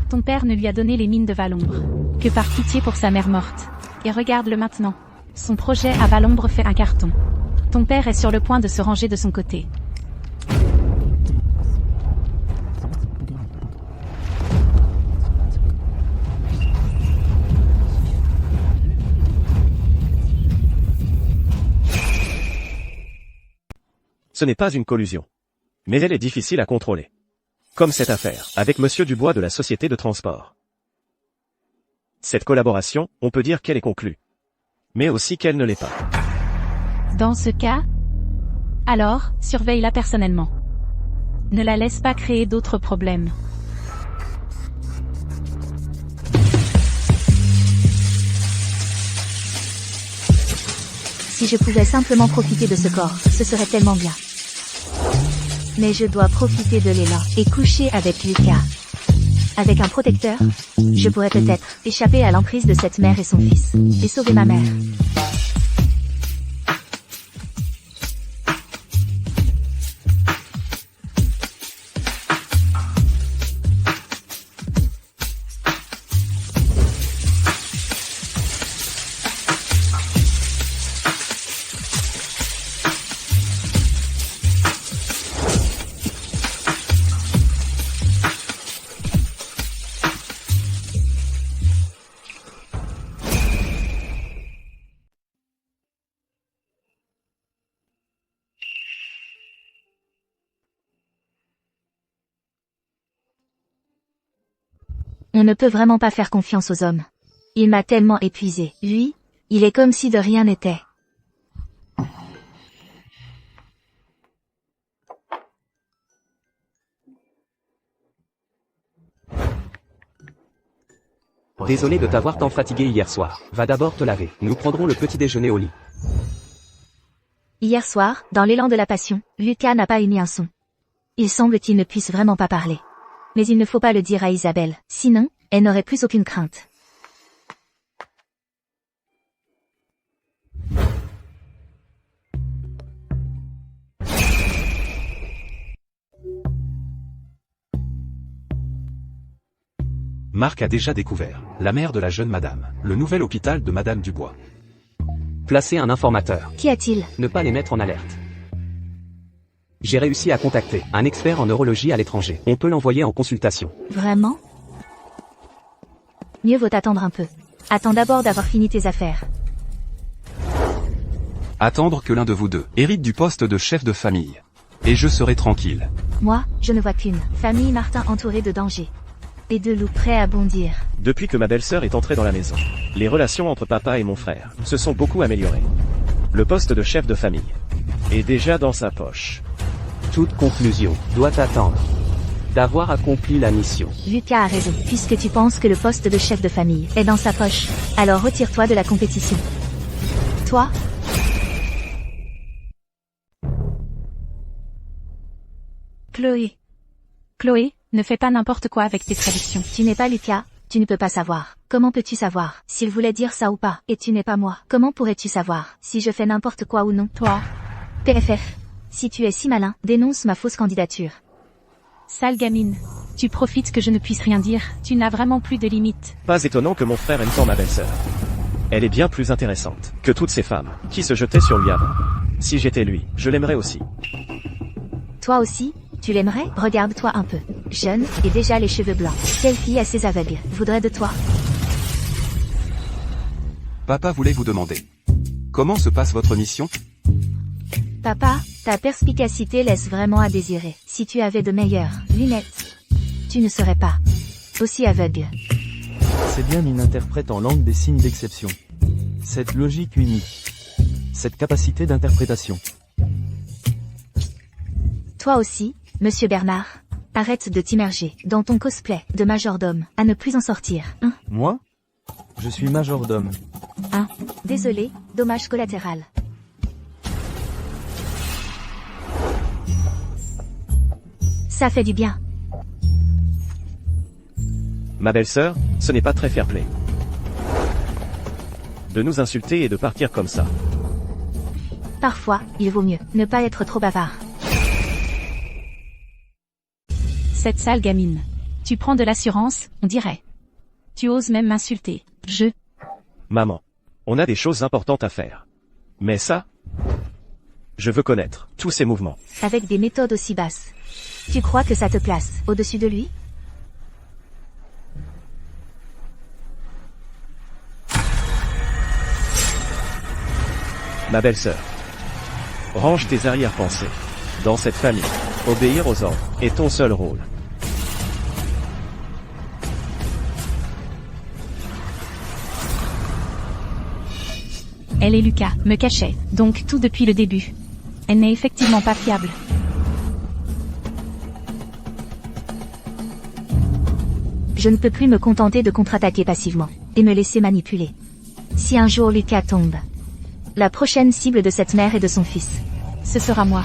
Ton père ne lui a donné les mines de Valombre que par pitié pour sa mère morte. Et regarde-le maintenant. Son projet à Valombre fait un carton. Ton père est sur le point de se ranger de son côté. Ce n'est pas une collusion. Mais elle est difficile à contrôler. Comme cette affaire, avec Monsieur Dubois de la société de transport. Cette collaboration, on peut dire qu'elle est conclue. Mais aussi qu'elle ne l'est pas. Dans ce cas, alors, surveille-la personnellement. Ne la laisse pas créer d'autres problèmes. Si je pouvais simplement profiter de ce corps, ce serait tellement bien. Mais je dois profiter de Léla et coucher avec Lucas. Avec un protecteur, je pourrais peut-être échapper à l'emprise de cette mère et son fils, et sauver ma mère. On ne peut vraiment pas faire confiance aux hommes. Il m'a tellement épuisé. Lui, il est comme si de rien n'était. Désolé de t'avoir tant fatigué hier soir. Va d'abord te laver. Nous prendrons le petit déjeuner au lit. Hier soir, dans l'élan de la passion, Lucas n'a pas émis un son. Il semble qu'il ne puisse vraiment pas parler. Mais il ne faut pas le dire à Isabelle, sinon, elle n'aurait plus aucune crainte. Marc a déjà découvert, la mère de la jeune madame, le nouvel hôpital de Madame Dubois. Placer un informateur. Qu'y a-t-il? Ne pas les mettre en alerte. J'ai réussi à contacter un expert en neurologie à l'étranger. On peut l'envoyer en consultation. Vraiment? Mieux vaut attendre un peu. Attends d'abord d'avoir fini tes affaires. Attendre que l'un de vous deux hérite du poste de chef de famille. Et je serai tranquille. Moi, je ne vois qu'une famille Martin entourée de dangers. Et de loups prêts à bondir. Depuis que ma belle-sœur est entrée dans la maison, les relations entre papa et mon frère se sont beaucoup améliorées. Le poste de chef de famille est déjà dans sa poche. Toute conclusion doit attendre d'avoir accompli la mission. Lucas a raison. Puisque tu penses que le poste de chef de famille est dans sa poche, alors retire-toi de la compétition. Toi? Chloé. Chloé, ne fais pas n'importe quoi avec tes traductions. Tu n'es pas Lucas, tu ne peux pas savoir. Comment peux-tu savoir s'il voulait dire ça ou pas? Et tu n'es pas moi. Comment pourrais-tu savoir si je fais n'importe quoi ou non? Toi. PFF. Si tu es si malin, dénonce ma fausse candidature. Sale gamine. Tu profites que je ne puisse rien dire. Tu n'as vraiment plus de limites. Pas étonnant que mon frère aime tant ma belle-sœur. Elle est bien plus intéressante que toutes ces femmes qui se jetaient sur lui avant. Si j'étais lui, je l'aimerais aussi. Toi aussi, tu l'aimerais? Regarde-toi un peu. Jeune, et déjà les cheveux blancs. Quelle fille assez aveugle voudrait de toi? Papa voulait vous demander. Comment se passe votre mission? Papa, ta perspicacité laisse vraiment à désirer. Si tu avais de meilleures lunettes, tu ne serais pas aussi aveugle. C'est bien une interprète en langue des signes d'exception. Cette logique unique. Cette capacité d'interprétation. Toi aussi, Monsieur Bernard. Arrête de t'immerger dans ton cosplay de majordome, à ne plus en sortir. Hein? Moi? Je suis majordome. Désolé, dommage collatéral. Ça fait du bien. Ma belle-sœur, ce n'est pas très fair-play. De nous insulter et de partir comme ça. Parfois, il vaut mieux ne pas être trop bavard. Cette sale gamine. Tu prends de l'assurance, on dirait. Tu oses même m'insulter. Maman. On a des choses importantes à faire. Mais ça? Je veux connaître tous ses mouvements. Avec des méthodes aussi basses. Tu crois que ça te place au-dessus de lui? Ma belle-sœur. Range tes arrière-pensées. Dans cette famille, obéir aux ordres est ton seul rôle. Elle et Lucas me cachaient, donc tout depuis le début. Elle n'est effectivement pas fiable. Je ne peux plus me contenter de contre-attaquer passivement, et me laisser manipuler. Si un jour Lucas tombe, la prochaine cible de cette mère et de son fils, Ce sera moi.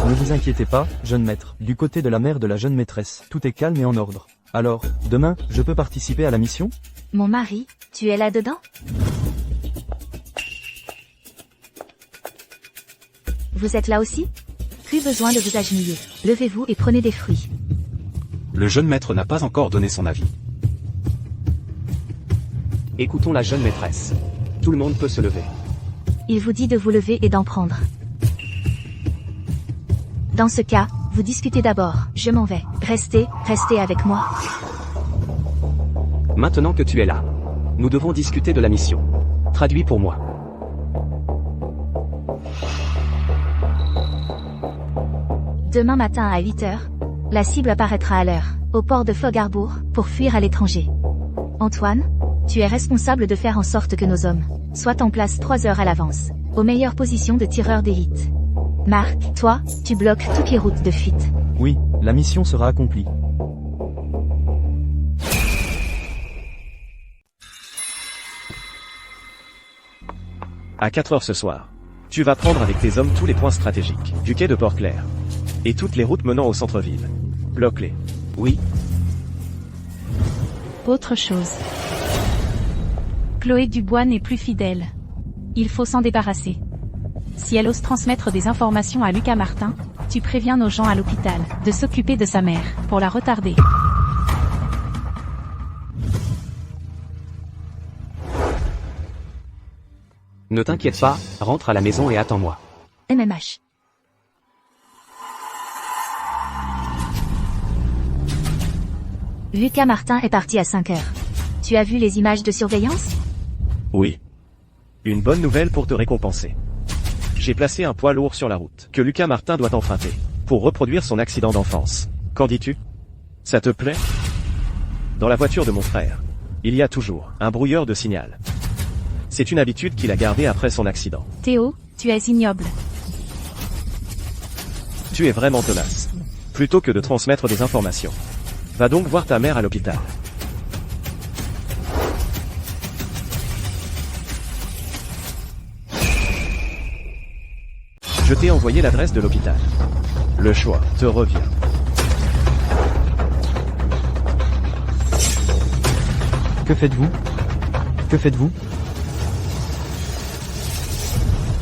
Ne vous inquiétez pas, jeune maître. Du côté de la mère de la jeune maîtresse, tout est calme et en ordre. Alors, demain, je peux participer à la mission? Mon mari, tu es là-dedans? Vous êtes là aussi? Plus besoin de vous agenouiller. Levez-vous et prenez des fruits. Le jeune maître n'a pas encore donné son avis. Écoutons la jeune maîtresse. Tout le monde peut se lever. Il vous dit de vous lever et d'en prendre. Dans ce cas, vous discutez d'abord. Je m'en vais. Restez avec moi. Maintenant que tu es là, nous devons discuter de la mission. Traduis pour moi. Demain matin à 8h, la cible apparaîtra à l'heure, au port de Fogharbourg, pour fuir à l'étranger. Antoine, tu es responsable de faire en sorte que nos hommes soient en place 3 heures à l'avance, aux meilleures positions de tireurs d'élite. Marc, toi, tu bloques toutes les routes de fuite. Oui, la mission sera accomplie. À 4 heures ce soir. Tu vas prendre avec tes hommes tous les points stratégiques du quai de Port-Clair. Et toutes les routes menant au centre-ville. Bloque-les. Oui, Autre chose. Chloé Dubois n'est plus fidèle. Il faut s'en débarrasser. Si elle ose transmettre des informations à Lucas Martin, tu préviens nos gens à l'hôpital de s'occuper de sa mère, pour la retarder. ne t'inquiète pas, rentre à la maison et attends-moi. MMH. Lucas Martin est parti à 5 heures. Tu as vu les images de surveillance? Oui. Une bonne nouvelle pour te récompenser. J'ai placé un poids lourd sur la route que Lucas Martin doit emprunter pour reproduire son accident d'enfance. Qu'en dis-tu? Ça te plaît? Dans la voiture de mon frère, il y a toujours un brouilleur de signal. C'est une habitude qu'il a gardée après son accident. Théo, tu es ignoble. Tu es vraiment tenace. Plutôt que de transmettre des informations, va donc voir ta mère à l'hôpital. Je t'ai envoyé l'adresse de l'hôpital. Le choix te revient. Que faites-vous? Que faites-vous?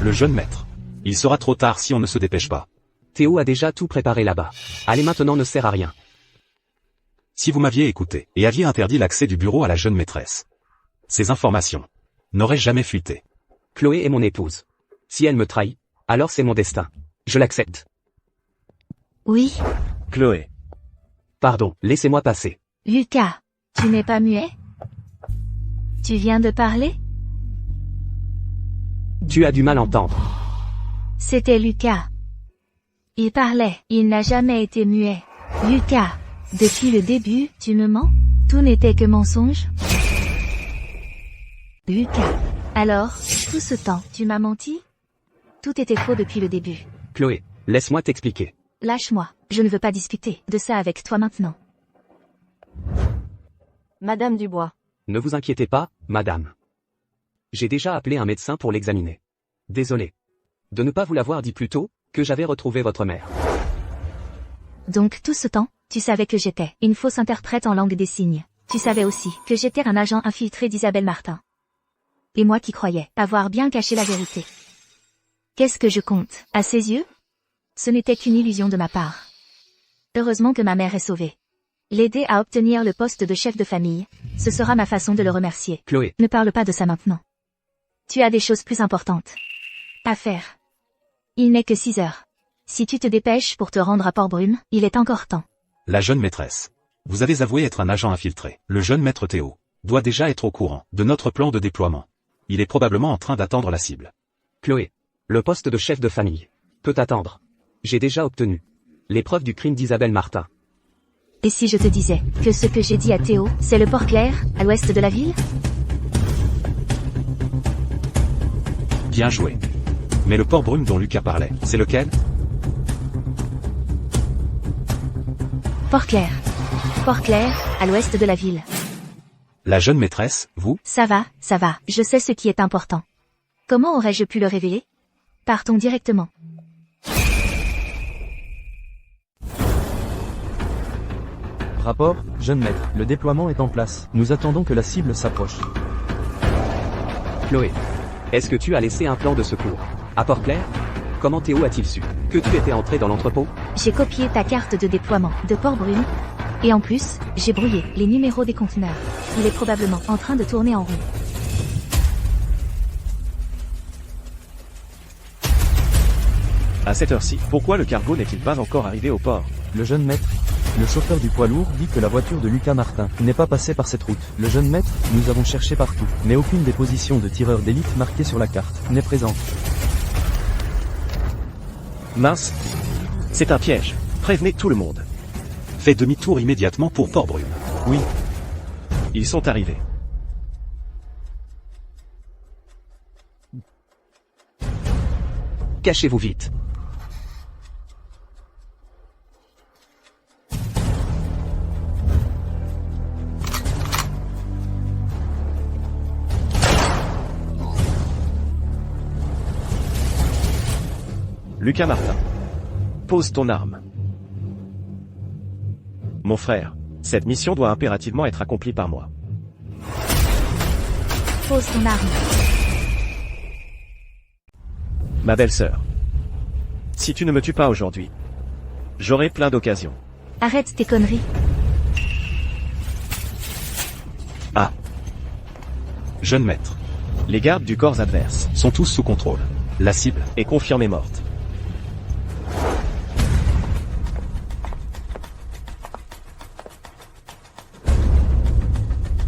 Le jeune maître. Il sera trop tard si on ne se dépêche pas. Théo a déjà tout préparé là-bas. Aller maintenant ne sert à rien. Si vous m'aviez écouté, et aviez interdit l'accès du bureau à la jeune maîtresse, ces informations n'auraient jamais fuité. Chloé est mon épouse. Si elle me trahit, alors c'est mon destin. Je l'accepte. Oui, Chloé. Pardon, laissez-moi passer. Lucas, tu n'es pas muet? Tu viens de parler? Tu as du mal à entendre. C'était Lucas. Il parlait, il n'a jamais été muet. Lucas, depuis le début, tu me mens? Tout n'était que mensonge? Lucas, alors, tout ce temps, tu m'as menti? Tout était faux depuis le début. Chloé, laisse-moi t'expliquer. Lâche-moi, je ne veux pas discuter de ça avec toi maintenant. Madame Dubois. Ne vous inquiétez pas, madame. J'ai déjà appelé un médecin pour l'examiner. Désolé de ne pas vous l'avoir dit plus tôt, que j'avais retrouvé votre mère. Donc tout ce temps, tu savais que j'étais une fausse interprète en langue des signes. Tu savais aussi que j'étais un agent infiltré d'Isabelle Martin. Et moi qui croyais avoir bien caché la vérité. Qu'est-ce que je compte, à ses yeux? Ce n'était qu'une illusion de ma part. Heureusement que ma mère est sauvée. L'aider à obtenir le poste de chef de famille, ce sera ma façon de le remercier. Chloé, Ne parle pas de ça maintenant. Tu as des choses plus importantes à faire. Il n'est que 6 heures. Si tu te dépêches pour te rendre à Port-Brume, il est encore temps. La jeune maîtresse. Vous avez avoué être un agent infiltré. Le jeune maître Théo doit déjà être au courant de notre plan de déploiement. Il est probablement en train d'attendre la cible. Chloé, le poste de chef de famille peut attendre. J'ai déjà obtenu les preuves du crime d'Isabelle Martin. Et si je te disais que ce que j'ai dit à Théo, c'est le port clair, à l'ouest de la ville? Bien joué. Mais le Port-Brume dont Lucas parlait, c'est lequel? Port clair. Port clair, à l'ouest de la ville. La jeune maîtresse, vous? Ça va, je sais ce qui est important. Comment aurais-je pu le révéler? Partons directement. Rapport, jeune maître, le déploiement est en place. Nous attendons que la cible s'approche. Chloé, est-ce que tu as laissé un plan de secours à Port-Clair? Comment Théo a-t-il su que tu étais entré dans l'entrepôt? J'ai copié ta carte de déploiement de Port-Brume. Et en plus, j'ai brouillé les numéros des conteneurs. Il est probablement en train de tourner en rond. À cette heure-ci, pourquoi le cargo n'est-il pas encore arrivé au port? Le jeune maître, le chauffeur du poids lourd dit que la voiture de Lucas Martin n'est pas passée par cette route. Le jeune maître, nous avons cherché partout, mais aucune des positions de tireurs d'élite marquées sur la carte n'est présente. Mince. C'est un piège. Prévenez tout le monde. Fais demi-tour immédiatement pour Port-Brume. Oui. Ils sont arrivés. Cachez-vous vite. Lucas Martin. Pose ton arme. Mon frère, cette mission doit impérativement être accomplie par moi. Pose ton arme. Ma belle-sœur. Si tu ne me tues pas aujourd'hui, j'aurai plein d'occasions. Arrête tes conneries. Ah. Jeune maître. Les gardes du corps adverse Sont tous sous contrôle. La cible est confirmée morte.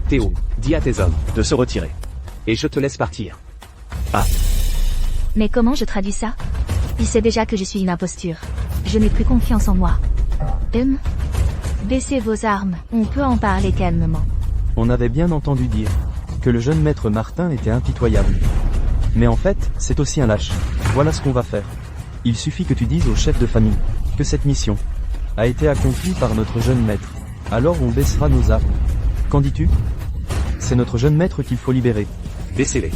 Théo, dis à tes hommes De se retirer. et je te laisse partir. Ah. Mais comment je traduis ça? Il sait déjà que je suis une imposture. Je n'ai plus confiance en moi. Baissez vos armes, on peut en parler calmement. On avait bien entendu dire que le jeune maître Martin était impitoyable. Mais en fait, c'est aussi un lâche. Voilà ce qu'on va faire. Il suffit que tu dises au chef de famille que cette mission a été accomplie par notre jeune maître. Alors on baissera nos armes. Qu'en dis-tu? C'est notre jeune maître qu'il faut libérer. Baissez-les.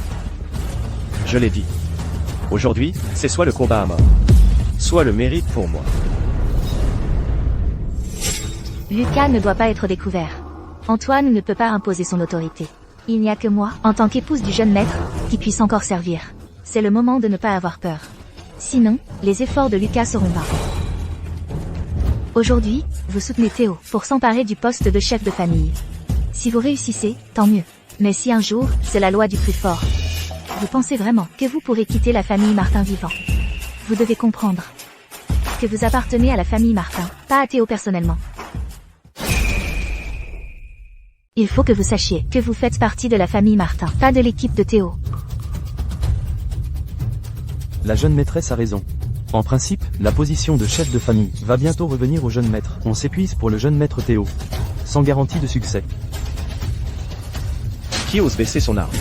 Je l'ai dit. Aujourd'hui, c'est soit le combat à mort, soit le mérite pour moi. Lucas ne doit pas être découvert. Antoine ne peut pas imposer son autorité. Il n'y a que moi, en tant qu'épouse du jeune maître, qui puisse encore servir. C'est le moment de ne pas avoir peur. Sinon, les efforts de Lucas seront vains. Aujourd'hui, Vous soutenez Théo pour s'emparer du poste de chef de famille. Si vous réussissez, tant mieux. Mais si un jour, c'est la loi du plus fort, vous pensez vraiment que vous pourrez quitter la famille Martin vivant? Vous devez comprendre que vous appartenez à la famille Martin, pas à Théo personnellement. Il faut que vous sachiez que vous faites partie de la famille Martin, pas de l'équipe de Théo. La jeune maîtresse a raison. En principe, la position de chef de famille va bientôt revenir au jeune maître. On s'épuise pour le jeune maître Théo. Sans garantie de succès. Qui ose baisser son arme?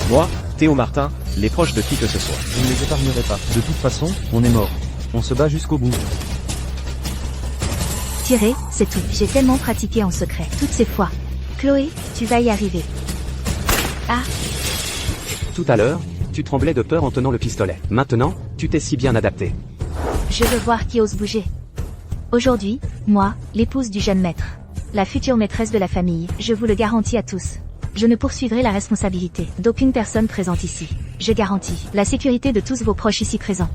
Moi, Théo Martin, les proches de qui que ce soit. Je ne les épargnerai pas. De toute façon, on est mort. On se bat jusqu'au bout. Tirer, c'est tout. J'ai tellement pratiqué en secret, toutes ces fois. Chloé, tu vas y arriver. Ah, Tout à l'heure, tu tremblais de peur en tenant le pistolet. Maintenant, tu t'es si bien adapté. je veux voir qui ose bouger. Aujourd'hui, moi, l'épouse du jeune maître, la future maîtresse de la famille, je vous le garantis à tous. Je ne poursuivrai la responsabilité d'aucune personne présente ici. Je garantis la sécurité de tous vos proches ici présents.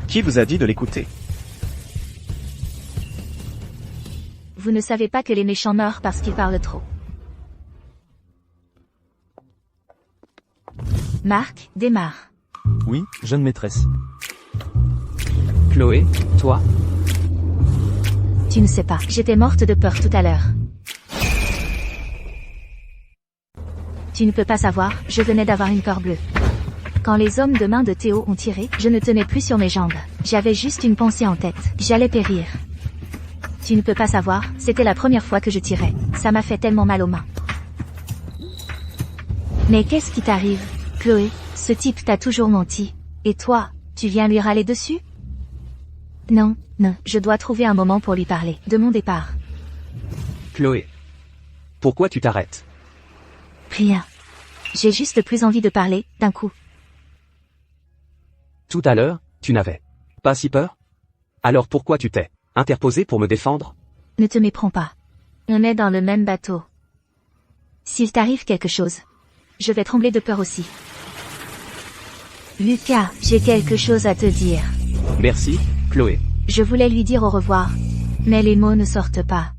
Qui vous a dit de l'écouter? Vous ne savez pas que les méchants meurent parce qu'ils parlent trop. Marc, démarre. Oui, jeune maîtresse. Chloé, toi, Tu ne sais pas, j'étais morte de peur tout à l'heure. Tu ne peux pas savoir, je venais d'avoir une peur bleue. Quand les hommes de main de Théo ont tiré, je ne tenais plus sur mes jambes. J'avais juste une pensée en tête, j'allais périr. Tu ne peux pas savoir, c'était la première fois que je tirais. Ça m'a fait tellement mal aux mains. Mais qu'est-ce qui t'arrive, Chloé? Ce type t'a toujours menti. Et toi, tu viens lui râler dessus? Non, non, je dois trouver un moment pour lui parler, de mon départ. Chloé. Pourquoi tu t'arrêtes? Rien. J'ai juste plus envie de parler, d'un coup. Tout à l'heure, tu n'avais pas si peur? Alors pourquoi tu t'es interposé pour me défendre? Ne te méprends pas. On est dans le même bateau. S'il t'arrive quelque chose, je vais trembler de peur aussi. Lucas, j'ai quelque chose à te dire. Merci, Chloé. Je voulais lui dire au revoir, mais les mots ne sortent pas.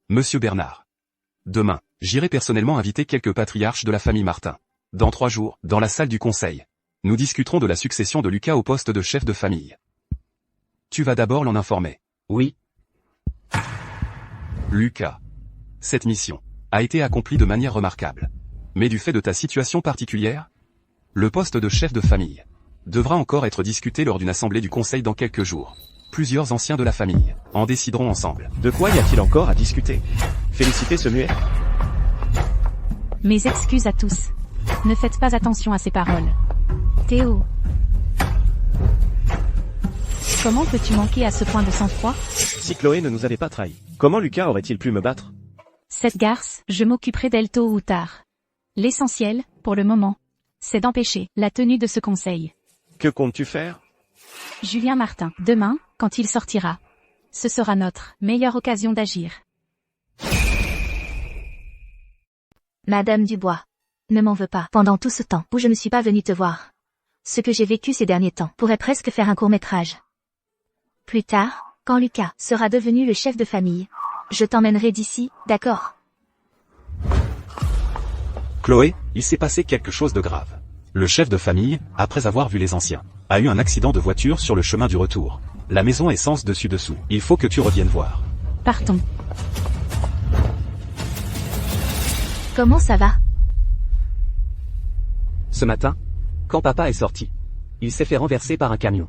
Monsieur Bernard. Demain, j'irai personnellement inviter quelques patriarches de la famille Martin. Dans 3 jours, dans la salle du conseil. Nous discuterons de la succession de Lucas au poste de chef de famille. Tu vas d'abord l'en informer. Oui, Lucas. Cette mission a été accomplie de manière remarquable. Mais du fait de ta situation particulière, le poste de chef de famille devra encore être discuté lors d'une assemblée du conseil dans quelques jours. Plusieurs anciens de la famille en décideront ensemble. De quoi y a-t-il encore à discuter? Féliciter ce muet? Mes excuses à tous. Ne faites pas attention à ces paroles. Théo. Comment peux-tu manquer à ce point de sang-froid? Si Chloé ne nous avait pas trahis, comment Lucas aurait-il pu me battre? Cette garce, je m'occuperai d'elle tôt ou tard. L'essentiel, pour le moment, c'est d'empêcher la tenue de ce conseil. Que comptes-tu faire? Julien Martin, demain, quand il sortira, ce sera notre meilleure occasion d'agir. Madame Dubois, ne m'en veux pas. Pendant tout ce temps où je ne suis pas venue te voir, ce que j'ai vécu ces derniers temps pourrait presque faire un court-métrage. Plus tard, quand Lucas sera devenu le chef de famille, je t'emmènerai d'ici, d'accord? Chloé, il s'est passé quelque chose de grave. Le chef de famille, après avoir vu les anciens, a eu un accident de voiture sur le chemin du retour. La maison est sens dessus-dessous. Il faut que tu reviennes voir. Partons. Comment ça va? ce matin, quand papa est sorti, il s'est fait renverser par un camion.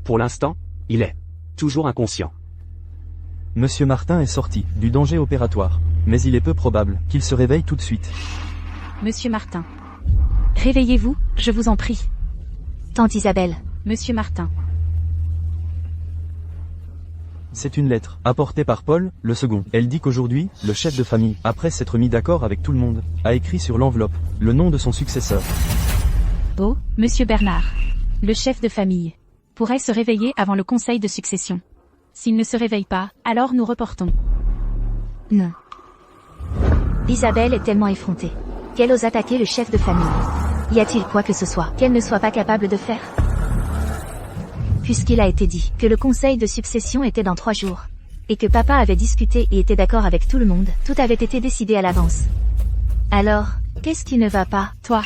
Pour l'instant, il est toujours inconscient. Monsieur Martin est sorti du danger opératoire, mais il est peu probable qu'il se réveille tout de suite. Monsieur Martin. Réveillez-vous, je vous en prie. Tante Isabelle. Monsieur Martin. C'est une lettre, apportée par Paul, le second. Elle dit qu'aujourd'hui, le chef de famille, après s'être mis d'accord avec tout le monde, a écrit sur l'enveloppe le nom de son successeur. Oh, Monsieur Bernard. Le chef de famille pourrait se réveiller avant le conseil de succession. S'il ne se réveille pas, alors nous reportons. Non. Isabelle est tellement effrontée qu'elle ose attaquer le chef de famille. Y a-t-il quoi que ce soit qu'elle ne soit pas capable de faire? puisqu'il a été dit que le conseil de succession était dans 3 jours. Et que papa avait discuté et était d'accord avec tout le monde, tout avait été décidé à l'avance. Alors, qu'est-ce qui ne va pas, Toi.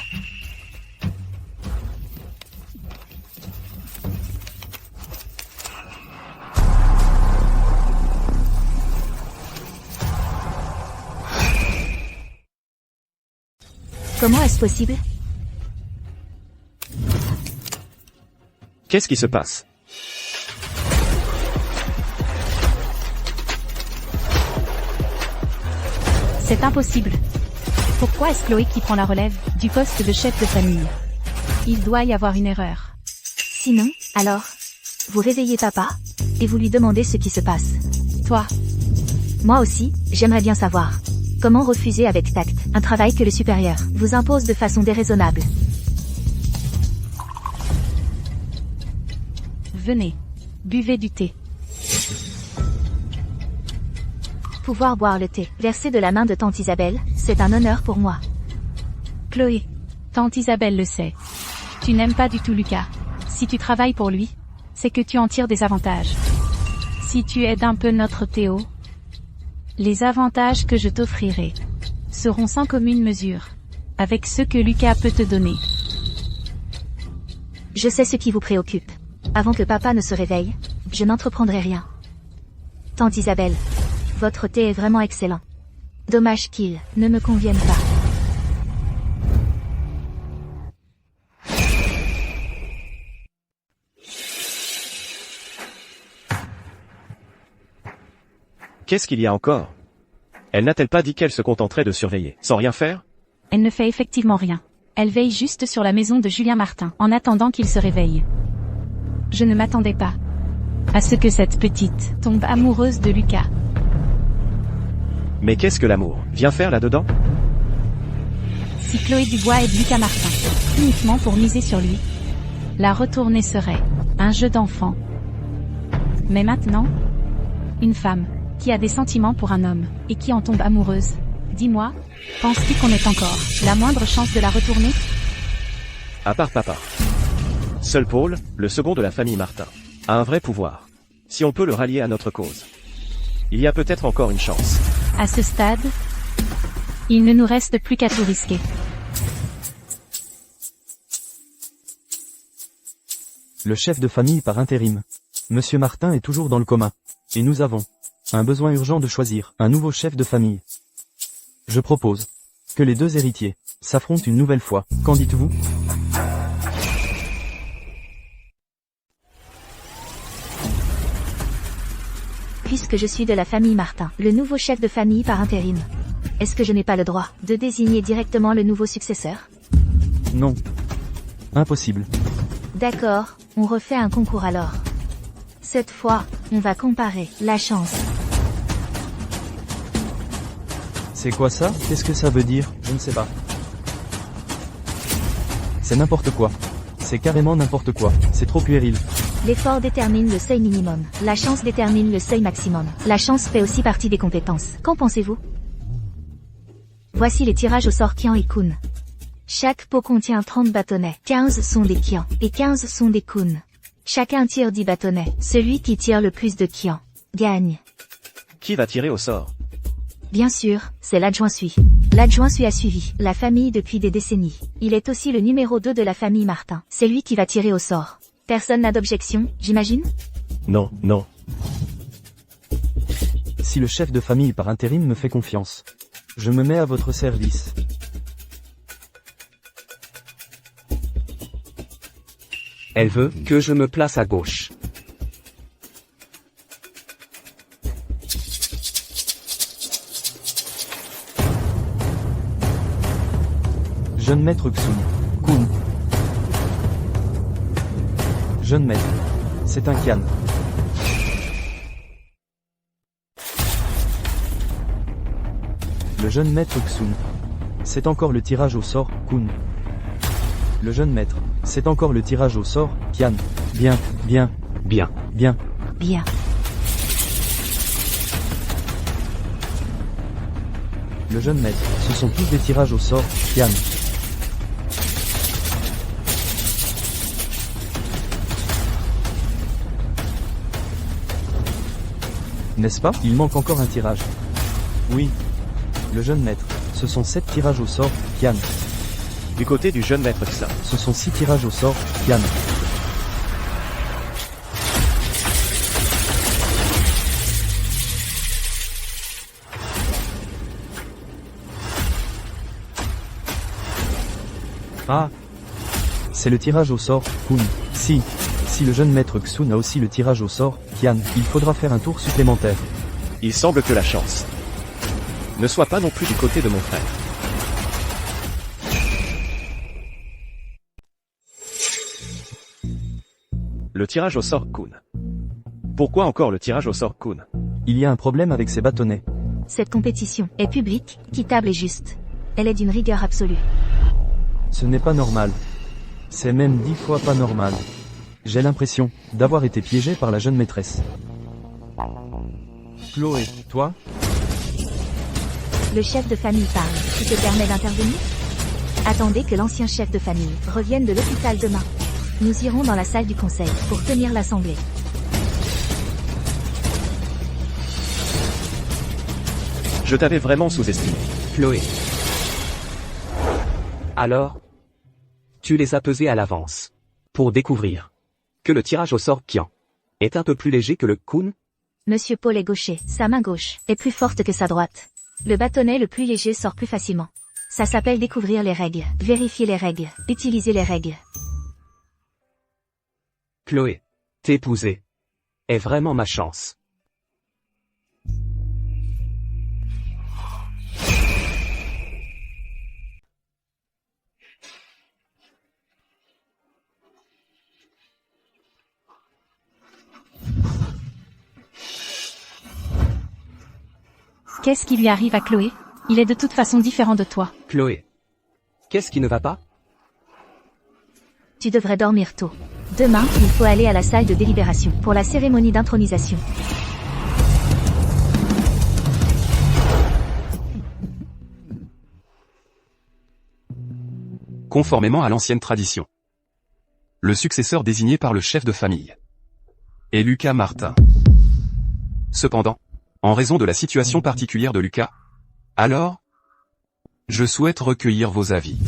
Comment est-ce possible? Qu'est-ce qui se passe? C'est impossible. Pourquoi est-ce Chloé qui prend la relève du poste de chef de famille? Il doit y avoir une erreur. Sinon, alors, vous réveillez papa, et vous lui demandez ce qui se passe. Toi. Moi aussi, j'aimerais bien savoir. Comment refuser avec tact un travail que le supérieur vous impose de façon déraisonnable? Venez. Buvez du thé. Pouvoir boire le thé, versé de la main de tante Isabelle, c'est un honneur pour moi. Chloé. Tante Isabelle le sait. Tu n'aimes pas du tout Lucas. Si tu travailles pour lui, c'est que tu en tires des avantages. Si tu aides un peu notre Théo, les avantages que je t'offrirai seront sans commune mesure avec ceux que Lucas peut te donner. Je sais ce qui vous préoccupe. Avant que papa ne se réveille, je n'entreprendrai rien. Tante Isabelle, votre thé est vraiment excellent. Dommage qu'il ne me convienne pas. Qu'est-ce qu'il y a encore? Elle n'a-t-elle pas dit qu'elle se contenterait de surveiller, sans rien faire? Elle ne fait effectivement rien. Elle veille juste sur la maison de Julien Martin, en attendant qu'il se réveille. Je ne m'attendais pas à ce que cette petite tombe amoureuse de Lucas. Mais qu'est-ce que l'amour vient faire là-dedans? Si Chloé Dubois aide Lucas Martin, uniquement pour miser sur lui, la retournée serait un jeu d'enfant. Mais maintenant, une femme qui a des sentiments pour un homme et qui en tombe amoureuse, dis-moi, penses-tu qu'on ait encore la moindre chance de la retourner? À part papa. Seul Paul, le second de la famille Martin, a un vrai pouvoir. Si on peut le rallier à notre cause, il y a peut-être encore une chance. À ce stade, il ne nous reste plus qu'à tout risquer. Le chef de famille par intérim. Monsieur Martin est toujours dans le coma. Et nous avons un besoin urgent de choisir un nouveau chef de famille. Je propose que les deux héritiers s'affrontent une nouvelle fois. Qu'en dites-vous? Puisque je suis de la famille Martin, le nouveau chef de famille par intérim, est-ce que je n'ai pas le droit de désigner directement le nouveau successeur? Non. Impossible. D'accord, on refait un concours alors. Cette fois, on va comparer la chance. C'est quoi ça? Qu'est-ce que ça veut dire? Je ne sais pas. C'est n'importe quoi. C'est carrément n'importe quoi. C'est trop puéril. L'effort détermine le seuil minimum. La chance détermine le seuil maximum. La chance fait aussi partie des compétences. Qu'en pensez-vous? Voici les tirages au sort Kian et Kun. Chaque pot contient 30 bâtonnets. 15 sont des Kian et 15 sont des Kun. Chacun tire 10 bâtonnets. Celui qui tire le plus de Kian gagne. Qui va tirer au sort? Bien sûr, c'est l'adjoint Sui. L'adjoint Sui a suivi la famille depuis des décennies. Il est aussi le numéro 2 de la famille Martin. C'est lui qui va tirer au sort. Personne n'a d'objection, j'imagine? Non, non. Si le chef de famille par intérim me fait confiance, je me mets à votre service. Elle veut que je me place à gauche. Jeune maître Xun. Kun. Jeune maître. C'est un Kian. Le jeune maître Xun. C'est encore le tirage au sort, Kun. Le jeune maître. C'est encore le tirage au sort, Kian. Bien, bien, Bien. bien. Bien. Le jeune maître. Ce sont tous des tirages au sort, Kian. N'est-ce pas? Il manque encore un tirage. Oui. Le jeune maître. Ce sont 7 tirages au sort, Kian. Du côté du jeune maître Xa. Ce sont 6 tirages au sort, Kian. Ah. C'est le tirage au sort, Kun. Si le jeune maître Xun a aussi le tirage au sort, Kian, il faudra faire un tour supplémentaire. Il semble que la chance ne soit pas non plus du côté de mon frère. Le tirage au sort Kun. Pourquoi encore le tirage au sort Kun? Il y a un problème avec ces bâtonnets. Cette compétition est publique, équitable et juste. Elle est d'une rigueur absolue. Ce n'est pas normal. C'est même 10 fois pas normal. J'ai l'impression d'avoir été piégé par la jeune maîtresse. Chloé, toi? Le chef de famille parle. Tu te permets d'intervenir? Attendez que l'ancien chef de famille revienne de l'hôpital demain. Nous irons dans la salle du conseil pour tenir l'assemblée. Je t'avais vraiment sous-estimé. Chloé. Alors, tu les as pesés à l'avance. Pour découvrir que le tirage au sort Kian est un peu plus léger que le Kun. Monsieur Paul est gaucher, sa main gauche est plus forte que sa droite. Le bâtonnet le plus léger sort plus facilement. Ça s'appelle découvrir les règles, vérifier les règles, utiliser les règles. Chloé, t'épouser est vraiment ma chance. Qu'est-ce qui lui arrive à Chloé? Il est de toute façon différent de toi. Chloé, qu'est-ce qui ne va pas? Tu devrais dormir tôt. Demain, il faut aller à la salle de délibération pour la cérémonie d'intronisation. Conformément à l'ancienne tradition, le successeur désigné par le chef de famille est Lucas Martin. Cependant, en raison de la situation particulière de Lucas, alors, je souhaite recueillir vos avis.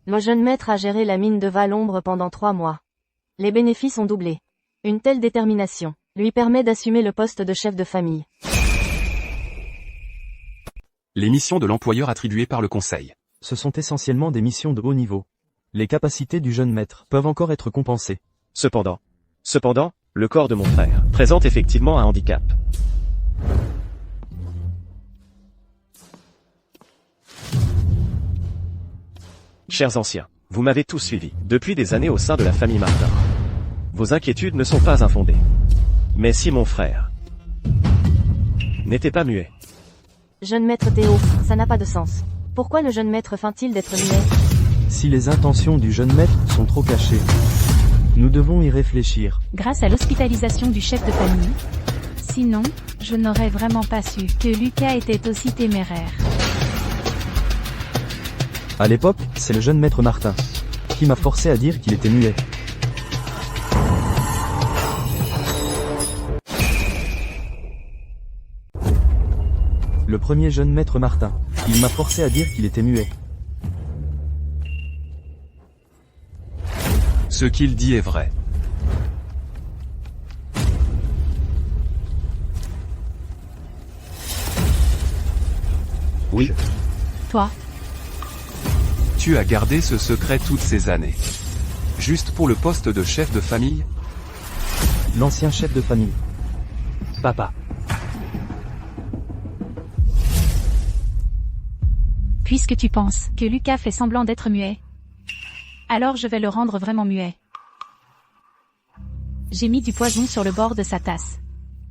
Le jeune maître a géré la mine de Valombre pendant 3 mois. Les bénéfices ont doublé. Une telle détermination lui permet d'assumer le poste de chef de famille. Les missions de l'employeur attribuées par le conseil. Ce sont essentiellement des missions de haut niveau. Les capacités du jeune maître peuvent encore être compensées. Cependant, le corps de mon frère présente effectivement un handicap. Chers anciens, vous m'avez tous suivi depuis des années au sein de la famille Martin. Vos inquiétudes ne sont pas infondées. Mais si mon frère n'était pas muet, Jeune maître Théo, ça n'a pas de sens. Pourquoi le jeune maître feint-il d'être muet? Si les intentions du jeune maître sont trop cachées, nous devons y réfléchir. Grâce à l'hospitalisation du chef de famille. Sinon, je n'aurais vraiment pas su que Lucas était aussi téméraire. À l'époque, c'est le jeune maître Martin qui m'a forcé à dire qu'il était muet. Le premier jeune maître Martin, il m'a forcé à dire qu'il était muet. Ce qu'il dit est vrai. Oui, Toi, Tu as gardé ce secret toutes ces années. Juste pour le poste de chef de famille? L'ancien chef de famille. papa. puisque tu penses que Lucas fait semblant d'être muet, alors je vais le rendre vraiment muet. J'ai mis du poison sur le bord de sa tasse.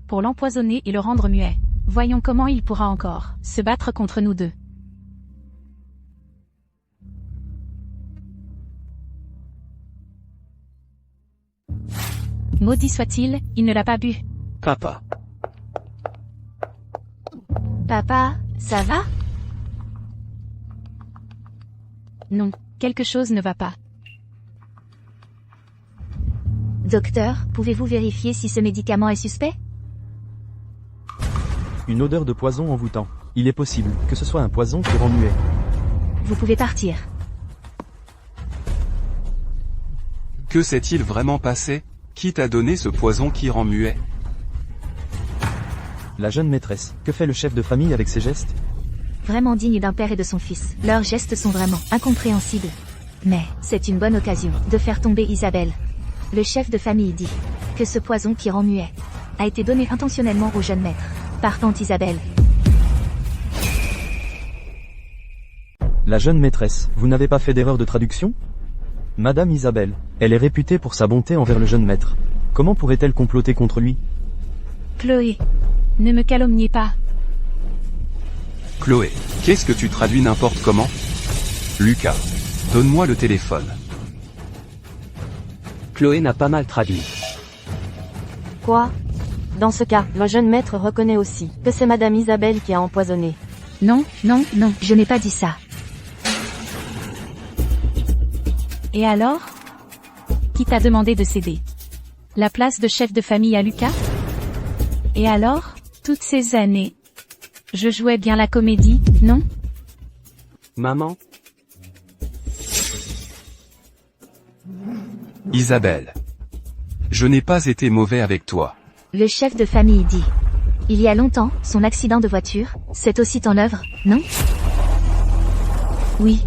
Pour l'empoisonner et le rendre muet. Voyons comment il pourra encore se battre contre nous deux. Maudit soit-il, il ne l'a pas bu. papa, Papa, ça va? Non, quelque chose ne va pas. Docteur, pouvez-vous vérifier si ce médicament est suspect? Une odeur de poison envoûtant. Il est possible que ce soit un poison qui rend muet. Vous pouvez partir. Que s'est-il vraiment passé? Qui t'a donné ce poison qui rend muet? La jeune maîtresse. Que fait le chef de famille avec ses gestes? Vraiment digne d'un père et de son fils. Leurs gestes sont vraiment incompréhensibles. Mais, c'est une bonne occasion de faire tomber Isabelle. Le chef de famille dit que ce poison qui rend muet a été donné intentionnellement au jeune maître par tante Isabelle. La jeune maîtresse. Vous n'avez pas fait d'erreur de traduction? Madame Isabelle. Elle est réputée pour sa bonté envers le jeune maître. Comment pourrait-elle comploter contre lui? Chloé. Ne me calomniez pas. Chloé, qu'est-ce que tu traduis n'importe comment? Lucas, donne-moi le téléphone. Chloé n'a pas mal traduit. Quoi? Dans ce cas, le jeune maître reconnaît aussi que c'est Madame Isabelle qui a empoisonné. Non, non, non. Je n'ai pas dit ça. Et alors? Qui t'a demandé de céder? La place de chef de famille à Lucas? Et alors? Toutes ces années, je jouais bien la comédie, non? Maman, Isabelle. Je n'ai pas été mauvais avec toi. Le chef de famille dit. Il y a longtemps, son accident de voiture, c'est aussi ton œuvre, non? Oui.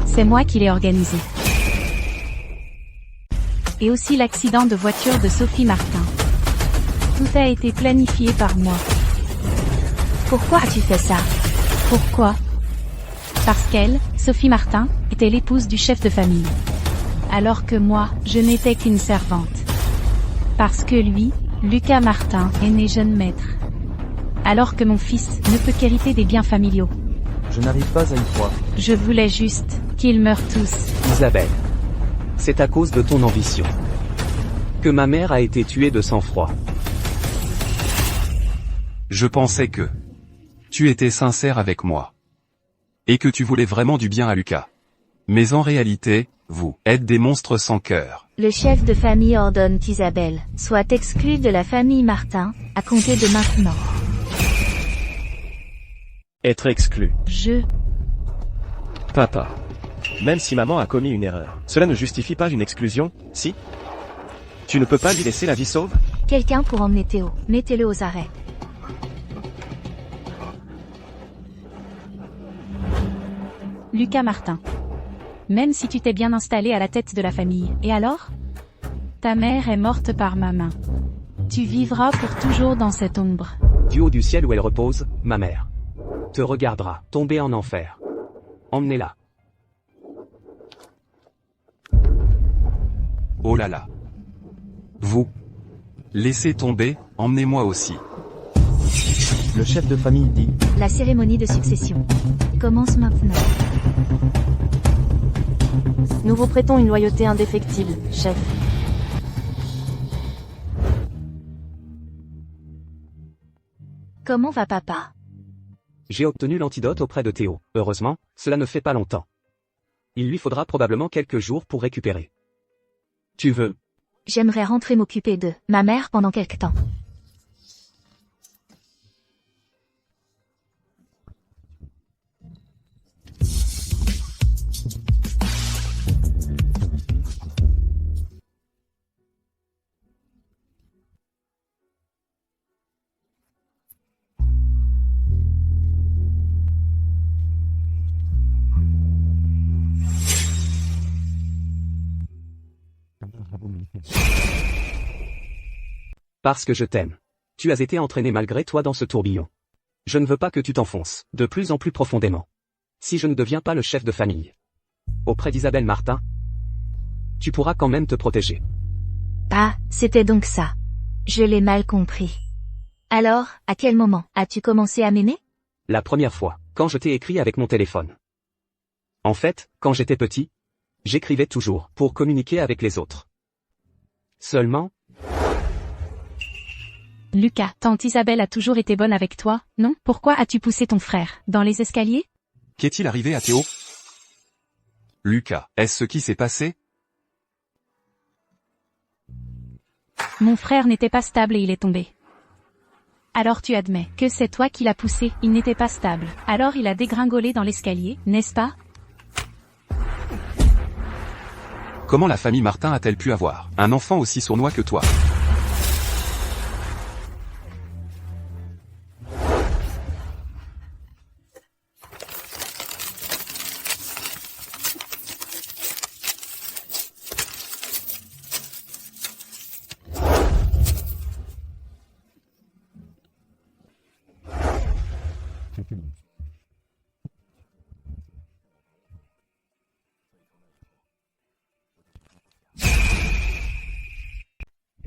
C'est moi qui l'ai organisé. Et aussi l'accident de voiture de Sophie Martin. Tout a été planifié par moi. Pourquoi as-tu fait ça? Pourquoi? Parce qu'elle, Sophie Martin, était l'épouse du chef de famille. Alors que moi, je n'étais qu'une servante. Parce que lui, Lucas Martin, est né jeune maître. Alors que mon fils ne peut qu'hériter des biens familiaux. Je n'arrive pas à y croire. Je voulais juste qu'ils meurent tous. Isabelle. C'est à cause de ton ambition que ma mère a été tuée de sang-froid. Je pensais que tu étais sincère avec moi. Et que tu voulais vraiment du bien à Lucas. Mais en réalité, vous êtes des monstres sans cœur. Le chef de famille ordonne qu'Isabelle soit exclue de la famille Martin, à compter de maintenant. Être exclu. Papa. Même si maman a commis une erreur, cela ne justifie pas une exclusion, si? Tu ne peux pas lui laisser la vie sauve? Quelqu'un pour emmener Théo. Mettez-le aux arrêts. Lucas Martin. Même si tu t'es bien installé à la tête de la famille, et alors? Ta mère est morte par ma main. Tu vivras pour toujours dans cette ombre. Du haut du ciel où elle repose, ma mère te regardera tomber en enfer. Emmenez-la. Oh là là. Vous. Laissez tomber, emmenez-moi aussi. Le chef de famille dit. La cérémonie de succession commence maintenant. Nous vous prêtons une loyauté indéfectible, chef. Comment va papa? J'ai obtenu l'antidote auprès de Théo. Heureusement, cela ne fait pas longtemps. Il lui faudra probablement quelques jours pour récupérer. Tu veux? J'aimerais rentrer m'occuper de ma mère pendant quelque temps. Parce que je t'aime. Tu as été entraîné malgré toi dans ce tourbillon. Je ne veux pas que tu t'enfonces de plus en plus profondément. Si je ne deviens pas le chef de famille auprès d'Isabelle Martin, tu pourras quand même te protéger. Ah, c'était donc ça. Je l'ai mal compris. Alors, à quel moment as-tu commencé à m'aimer? La première fois, quand je t'ai écrit avec mon téléphone. En fait, quand j'étais petit, j'écrivais toujours pour communiquer avec les autres. Seulement, Lucas, tante Isabelle a toujours été bonne avec toi, non? Pourquoi as-tu poussé ton frère dans les escaliers? Qu'est-il arrivé à Théo? Lucas, est-ce ce qui s'est passé? Mon frère n'était pas stable et il est tombé. Alors tu admets que c'est toi qui l'as poussé, il n'était pas stable. Alors il a dégringolé dans l'escalier, n'est-ce pas? Comment la famille Martin a-t-elle pu avoir un enfant aussi sournois que toi?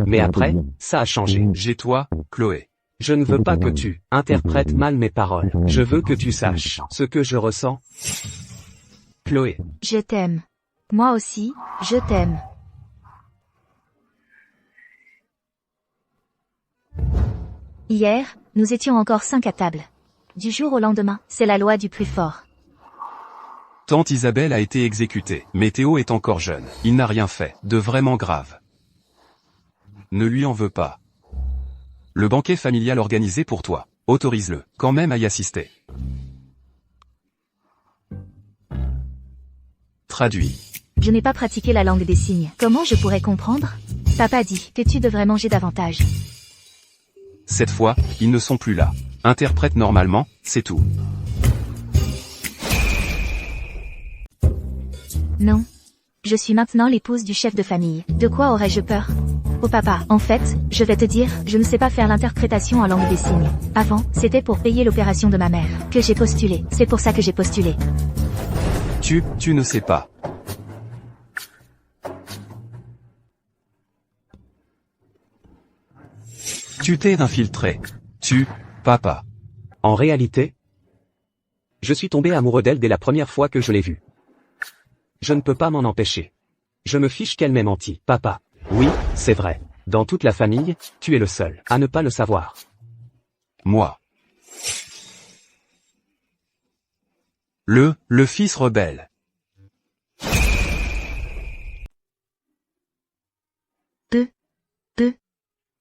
Mais après, ça a changé. J'ai toi, Chloé. Je ne veux pas que tu interprètes mal mes paroles. Je veux que tu saches ce que je ressens. Chloé, Je t'aime. Moi aussi, je t'aime. Hier, nous étions encore 5 à table. Du jour au lendemain, c'est la loi du plus fort. Tante Isabelle a été exécutée, mais Théo est encore jeune. Il n'a rien fait de vraiment grave. Ne lui en veux pas. Le banquet familial organisé pour toi. Autorise-le, quand même à y assister. Traduit. Je n'ai pas pratiqué la langue des signes. Comment je pourrais comprendre? Papa dit que tu devrais manger davantage. Cette fois, ils ne sont plus là. Interprète normalement, c'est tout. Non. Je suis maintenant l'épouse du chef de famille. De quoi aurais-je peur? Oh papa, en fait, je vais te dire, je ne sais pas faire l'interprétation en langue des signes. Avant, c'était pour payer l'opération de ma mère, que j'ai postulé. C'est pour ça que j'ai postulé. Tu ne sais pas. Tu t'es infiltré. Papa. en réalité, je suis tombé amoureux d'elle dès la première fois que je l'ai vue. Je ne peux pas m'en empêcher. Je me fiche qu'elle m'ait menti, papa. Oui, c'est vrai. Dans toute la famille, tu es le seul à ne pas le savoir. Moi. Le fils rebelle.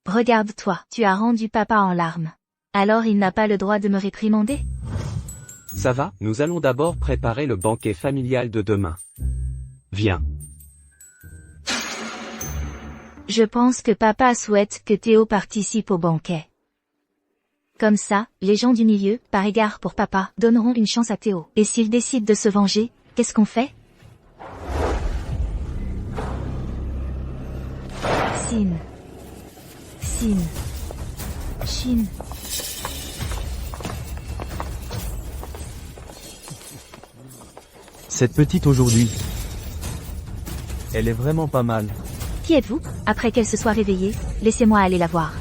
Regarde-toi, tu as rendu papa en larmes. Alors il n'a pas le droit de me réprimander? Ça va, nous allons d'abord préparer le banquet familial de demain. Viens. Je pense que papa souhaite que Théo participe au banquet. Comme ça, les gens du milieu, par égard pour papa, donneront une chance à Théo. Et s'il décide de se venger, qu'est-ce qu'on fait? Sin. Chine. Cette petite aujourd'hui. Elle est vraiment pas mal. Qui êtes-vous? Après qu'elle se soit réveillée, laissez-moi aller la voir.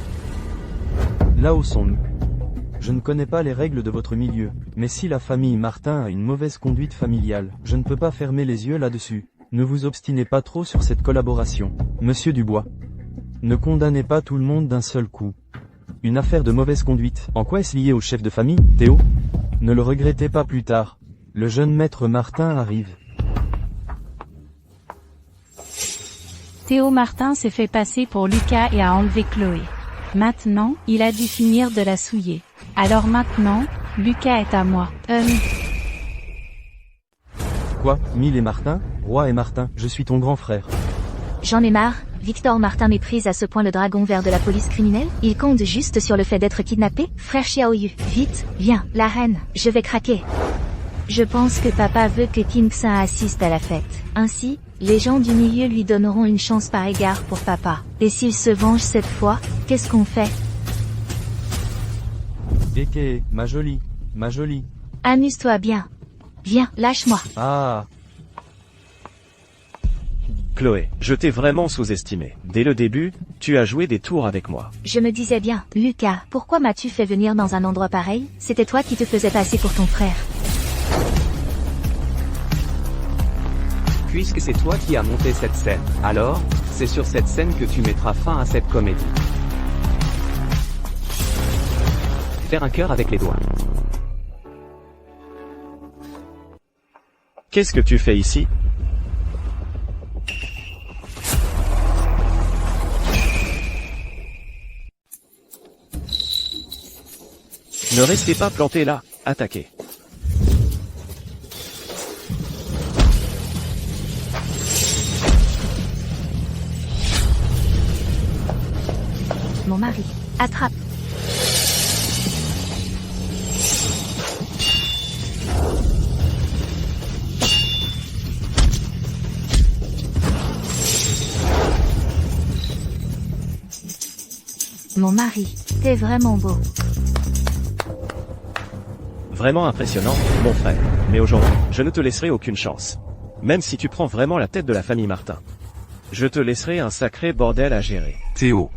Là où sont-nous? Je ne connais pas les règles de votre milieu, mais si la famille Martin a une mauvaise conduite familiale, je ne peux pas fermer les yeux là-dessus. Ne vous obstinez pas trop sur cette collaboration, Monsieur Dubois. Ne condamnez pas tout le monde d'un seul coup. Une affaire de mauvaise conduite, en quoi est-ce lié au chef de famille, Théo? Ne le regrettez pas plus tard. Le jeune maître Martin arrive. Théo Martin s'est fait passer pour Lucas et a enlevé Chloé. Maintenant, il a dû finir de la souiller. Alors maintenant, Lucas est à moi. Quoi, Mille et Martin? Roi et Martin, je suis ton grand frère. J'en ai marre. Victor Martin méprise à ce point le dragon vert de la police criminelle? Il compte juste sur le fait d'être kidnappé? Frère Xiaoyu, vite, viens, la reine, je vais craquer. Je pense que papa veut que King Xin assiste à la fête. Ainsi, les gens du milieu lui donneront une chance par égard pour papa. Et s'il se venge cette fois, qu'est-ce qu'on fait? Eke, ma jolie. Amuse-toi bien. Viens, lâche-moi. Ah, Chloé, je t'ai vraiment sous-estimé. Dès le début, tu as joué des tours avec moi. Je me disais bien, Lucas, pourquoi m'as-tu fait venir dans un endroit pareil? C'était toi qui te faisais passer pour ton frère. Puisque c'est toi qui as monté cette scène, alors, c'est sur cette scène que tu mettras fin à cette comédie. Faire un cœur avec les doigts. Qu'est-ce que tu fais ici? Ne restez pas plantés là, attaquez. Mon mari. Attrape. Mon mari. T'es vraiment beau. Vraiment impressionnant, mon frère. Mais aujourd'hui, je ne te laisserai aucune chance. Même si tu prends vraiment la tête de la famille Martin. Je te laisserai un sacré bordel à gérer. Théo.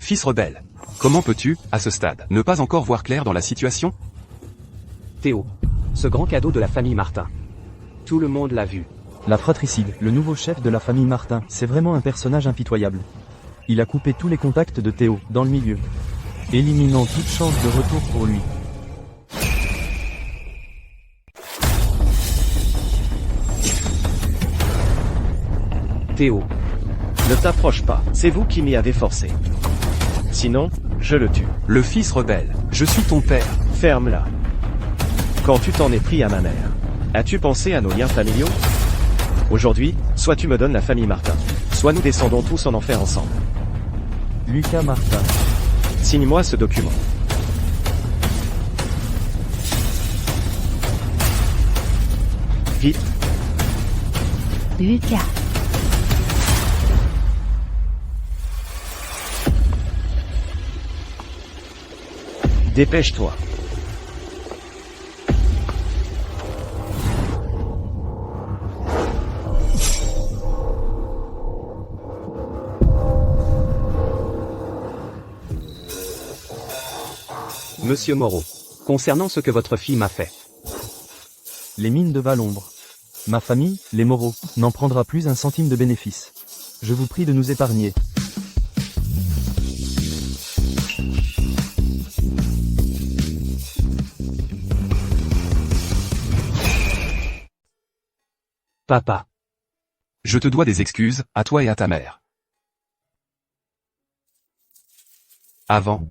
Fils rebelle. Comment peux-tu, à ce stade, ne pas encore voir clair dans la situation? Théo. Ce grand cadeau de la famille Martin. Tout le monde l'a vu. La fratricide, le nouveau chef de la famille Martin, c'est vraiment un personnage impitoyable. Il a coupé tous les contacts de Théo, dans le milieu, éliminant toute chance de retour pour lui. Théo. Ne t'approche pas, c'est vous qui m'y avez forcé. Sinon, je le tue. Le fils rebelle. Je suis ton père. Ferme-la. Quand tu t'en es pris à ma mère, as-tu pensé à nos liens familiaux? Aujourd'hui, soit tu me donnes la famille Martin, soit nous descendons tous en enfer ensemble. Lucas Martin. Signe-moi ce document. Vite. Lucas. Dépêche-toi. Monsieur Moreau. Concernant ce que votre fille m'a fait. Les mines de Valombre. Ma famille, les Moreau, n'en prendra plus un centime de bénéfice. Je vous prie de nous épargner. Papa. Je te dois des excuses, à toi et à ta mère. Avant.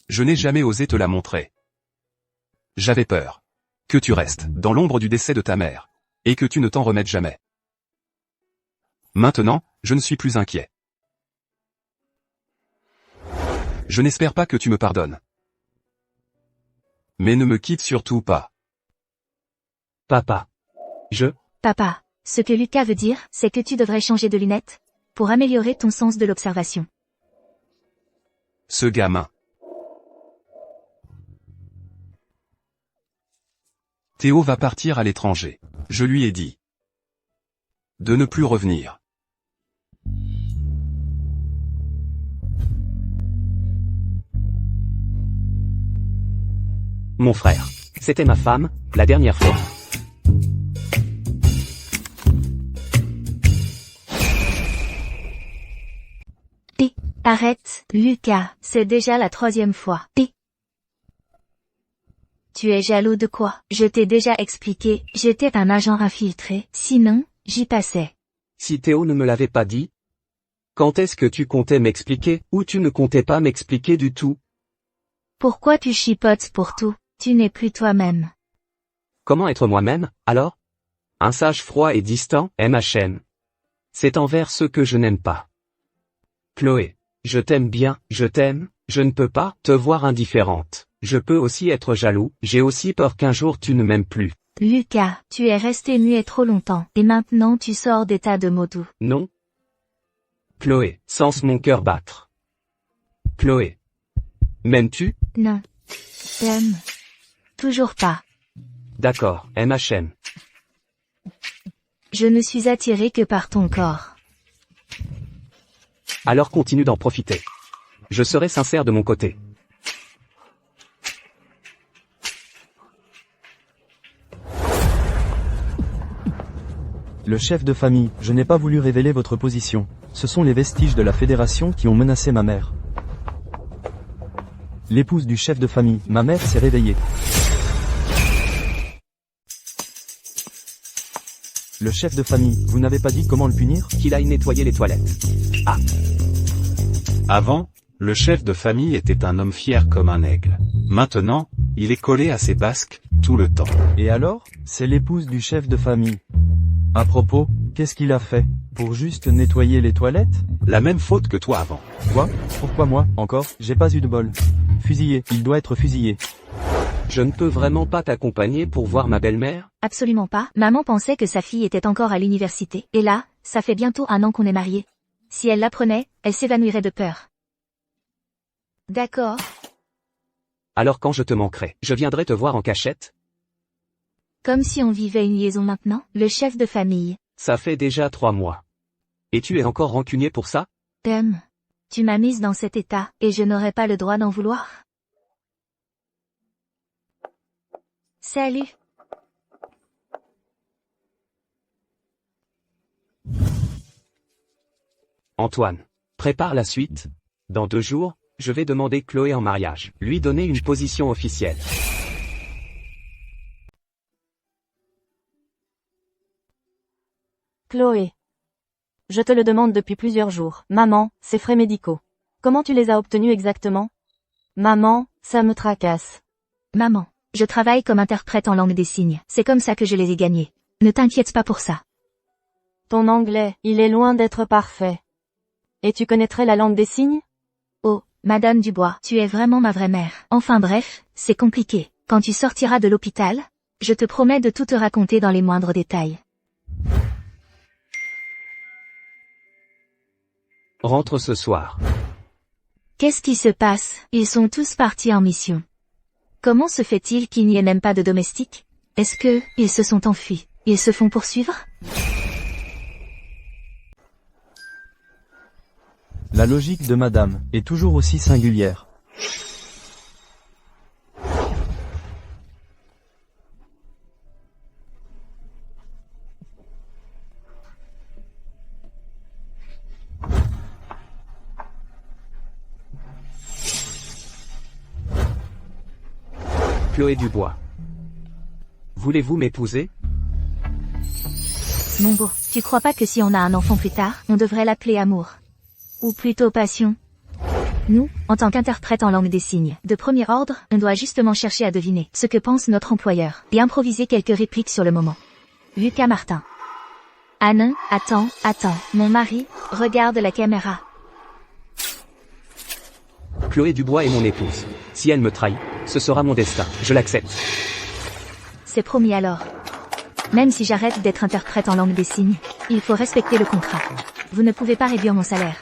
Je n'ai jamais osé te la montrer. J'avais peur. Que tu restes dans l'ombre du décès de ta mère. Et que tu ne t'en remettes jamais. Maintenant, je ne suis plus inquiet. Je n'espère pas que tu me pardonnes. Mais ne me quitte surtout pas. Papa. Papa, ce que Lucas veut dire, c'est que tu devrais changer de lunettes pour améliorer ton sens de l'observation. Ce gamin. Théo va partir à l'étranger. Je lui ai dit de ne plus revenir. Mon frère. C'était ma femme, la dernière fois. Arrête, Lucas, c'est déjà la 3e fois. Tu es jaloux de quoi? Je t'ai déjà expliqué, j'étais un agent infiltré, sinon, j'y passais. Si Théo ne me l'avait pas dit. Quand est-ce que tu comptais m'expliquer, ou tu ne comptais pas m'expliquer du tout? Pourquoi tu chipotes pour tout? Tu n'es plus toi-même. Comment être moi-même, alors? Un sage froid et distant, MHM. C'est envers ceux que je n'aime pas. Chloé. Je t'aime bien, je t'aime, je ne peux pas te voir indifférente. Je peux aussi être jaloux, j'ai aussi peur qu'un jour tu ne m'aimes plus. Lucas, tu es resté muet trop longtemps, et maintenant tu sors des tas de mots doux. Non. Chloé, sens mon cœur battre. Chloé. M'aimes-tu? Non. T'aimes. Toujours pas. D'accord, MHM. Je ne suis attiré que par ton corps. Alors continue d'en profiter. Je serai sincère de mon côté. Le chef de famille, je n'ai pas voulu révéler votre position. Ce sont les vestiges de la fédération qui ont menacé ma mère. L'épouse du chef de famille, ma mère s'est réveillée. Le chef de famille, vous n'avez pas dit comment le punir? Qu'il aille nettoyer les toilettes. Ah. Avant, Le chef de famille était un homme fier comme un aigle. Maintenant, il est collé à ses basques, tout le temps. Et alors, c'est l'épouse du chef de famille. À propos, qu'est-ce qu'il a fait? Pour juste nettoyer les toilettes? La même faute que toi avant. Quoi? Pourquoi moi, encore? J'ai pas eu de bol. Fusillé, il doit être fusillé. Je ne peux vraiment pas t'accompagner pour voir ma belle-mère? Absolument pas. Maman pensait que sa fille était encore à l'université. Et là, ça fait bientôt 1 an qu'on est mariés. Si elle l'apprenait, elle s'évanouirait de peur. D'accord. Alors quand je te manquerai, je viendrai te voir en cachette? Comme si on vivait une liaison maintenant, le chef de famille. Ça fait déjà 3 mois. Et tu es encore rancunier pour ça? Tu m'as mise dans cet état, et je n'aurais pas le droit d'en vouloir. Salut. Antoine, prépare la suite. Dans 2 jours, je vais demander Chloé en mariage, lui donner une position officielle. Chloé. Je te le demande depuis plusieurs jours. Maman, ces frais médicaux. Comment tu les as obtenus exactement? Maman, ça me tracasse. Maman, je travaille comme interprète en langue des signes. C'est comme ça que je les ai gagnés. Ne t'inquiète pas pour ça. Ton anglais, il est loin d'être parfait. Et tu connaîtrais la langue des signes? Oh, Madame Dubois, tu es vraiment ma vraie mère. Enfin bref, c'est compliqué. Quand tu sortiras de l'hôpital, je te promets de tout te raconter dans les moindres détails. Rentre ce soir. Qu'est-ce qui se passe? Ils sont tous partis en mission. Comment se fait-il qu'il n'y ait même pas de domestique? Est-ce que, ils se sont enfuis? Ils se font poursuivre? La logique de madame est toujours aussi singulière. Chloé Dubois. Voulez-vous m'épouser? Mon beau, tu crois pas que si on a un enfant plus tard, on devrait l'appeler amour? Ou plutôt passion? Nous, en tant qu'interprète en langue des signes, de premier ordre, on doit justement chercher à deviner ce que pense notre employeur, et improviser quelques répliques sur le moment. Lucas Martin. Anne, attends, mon mari, regarde la caméra. Chloé Dubois est mon épouse. Si elle me trahit, ce sera mon destin, je l'accepte. C'est promis alors. Même si j'arrête d'être interprète en langue des signes, il faut respecter le contrat. Vous ne pouvez pas réduire mon salaire.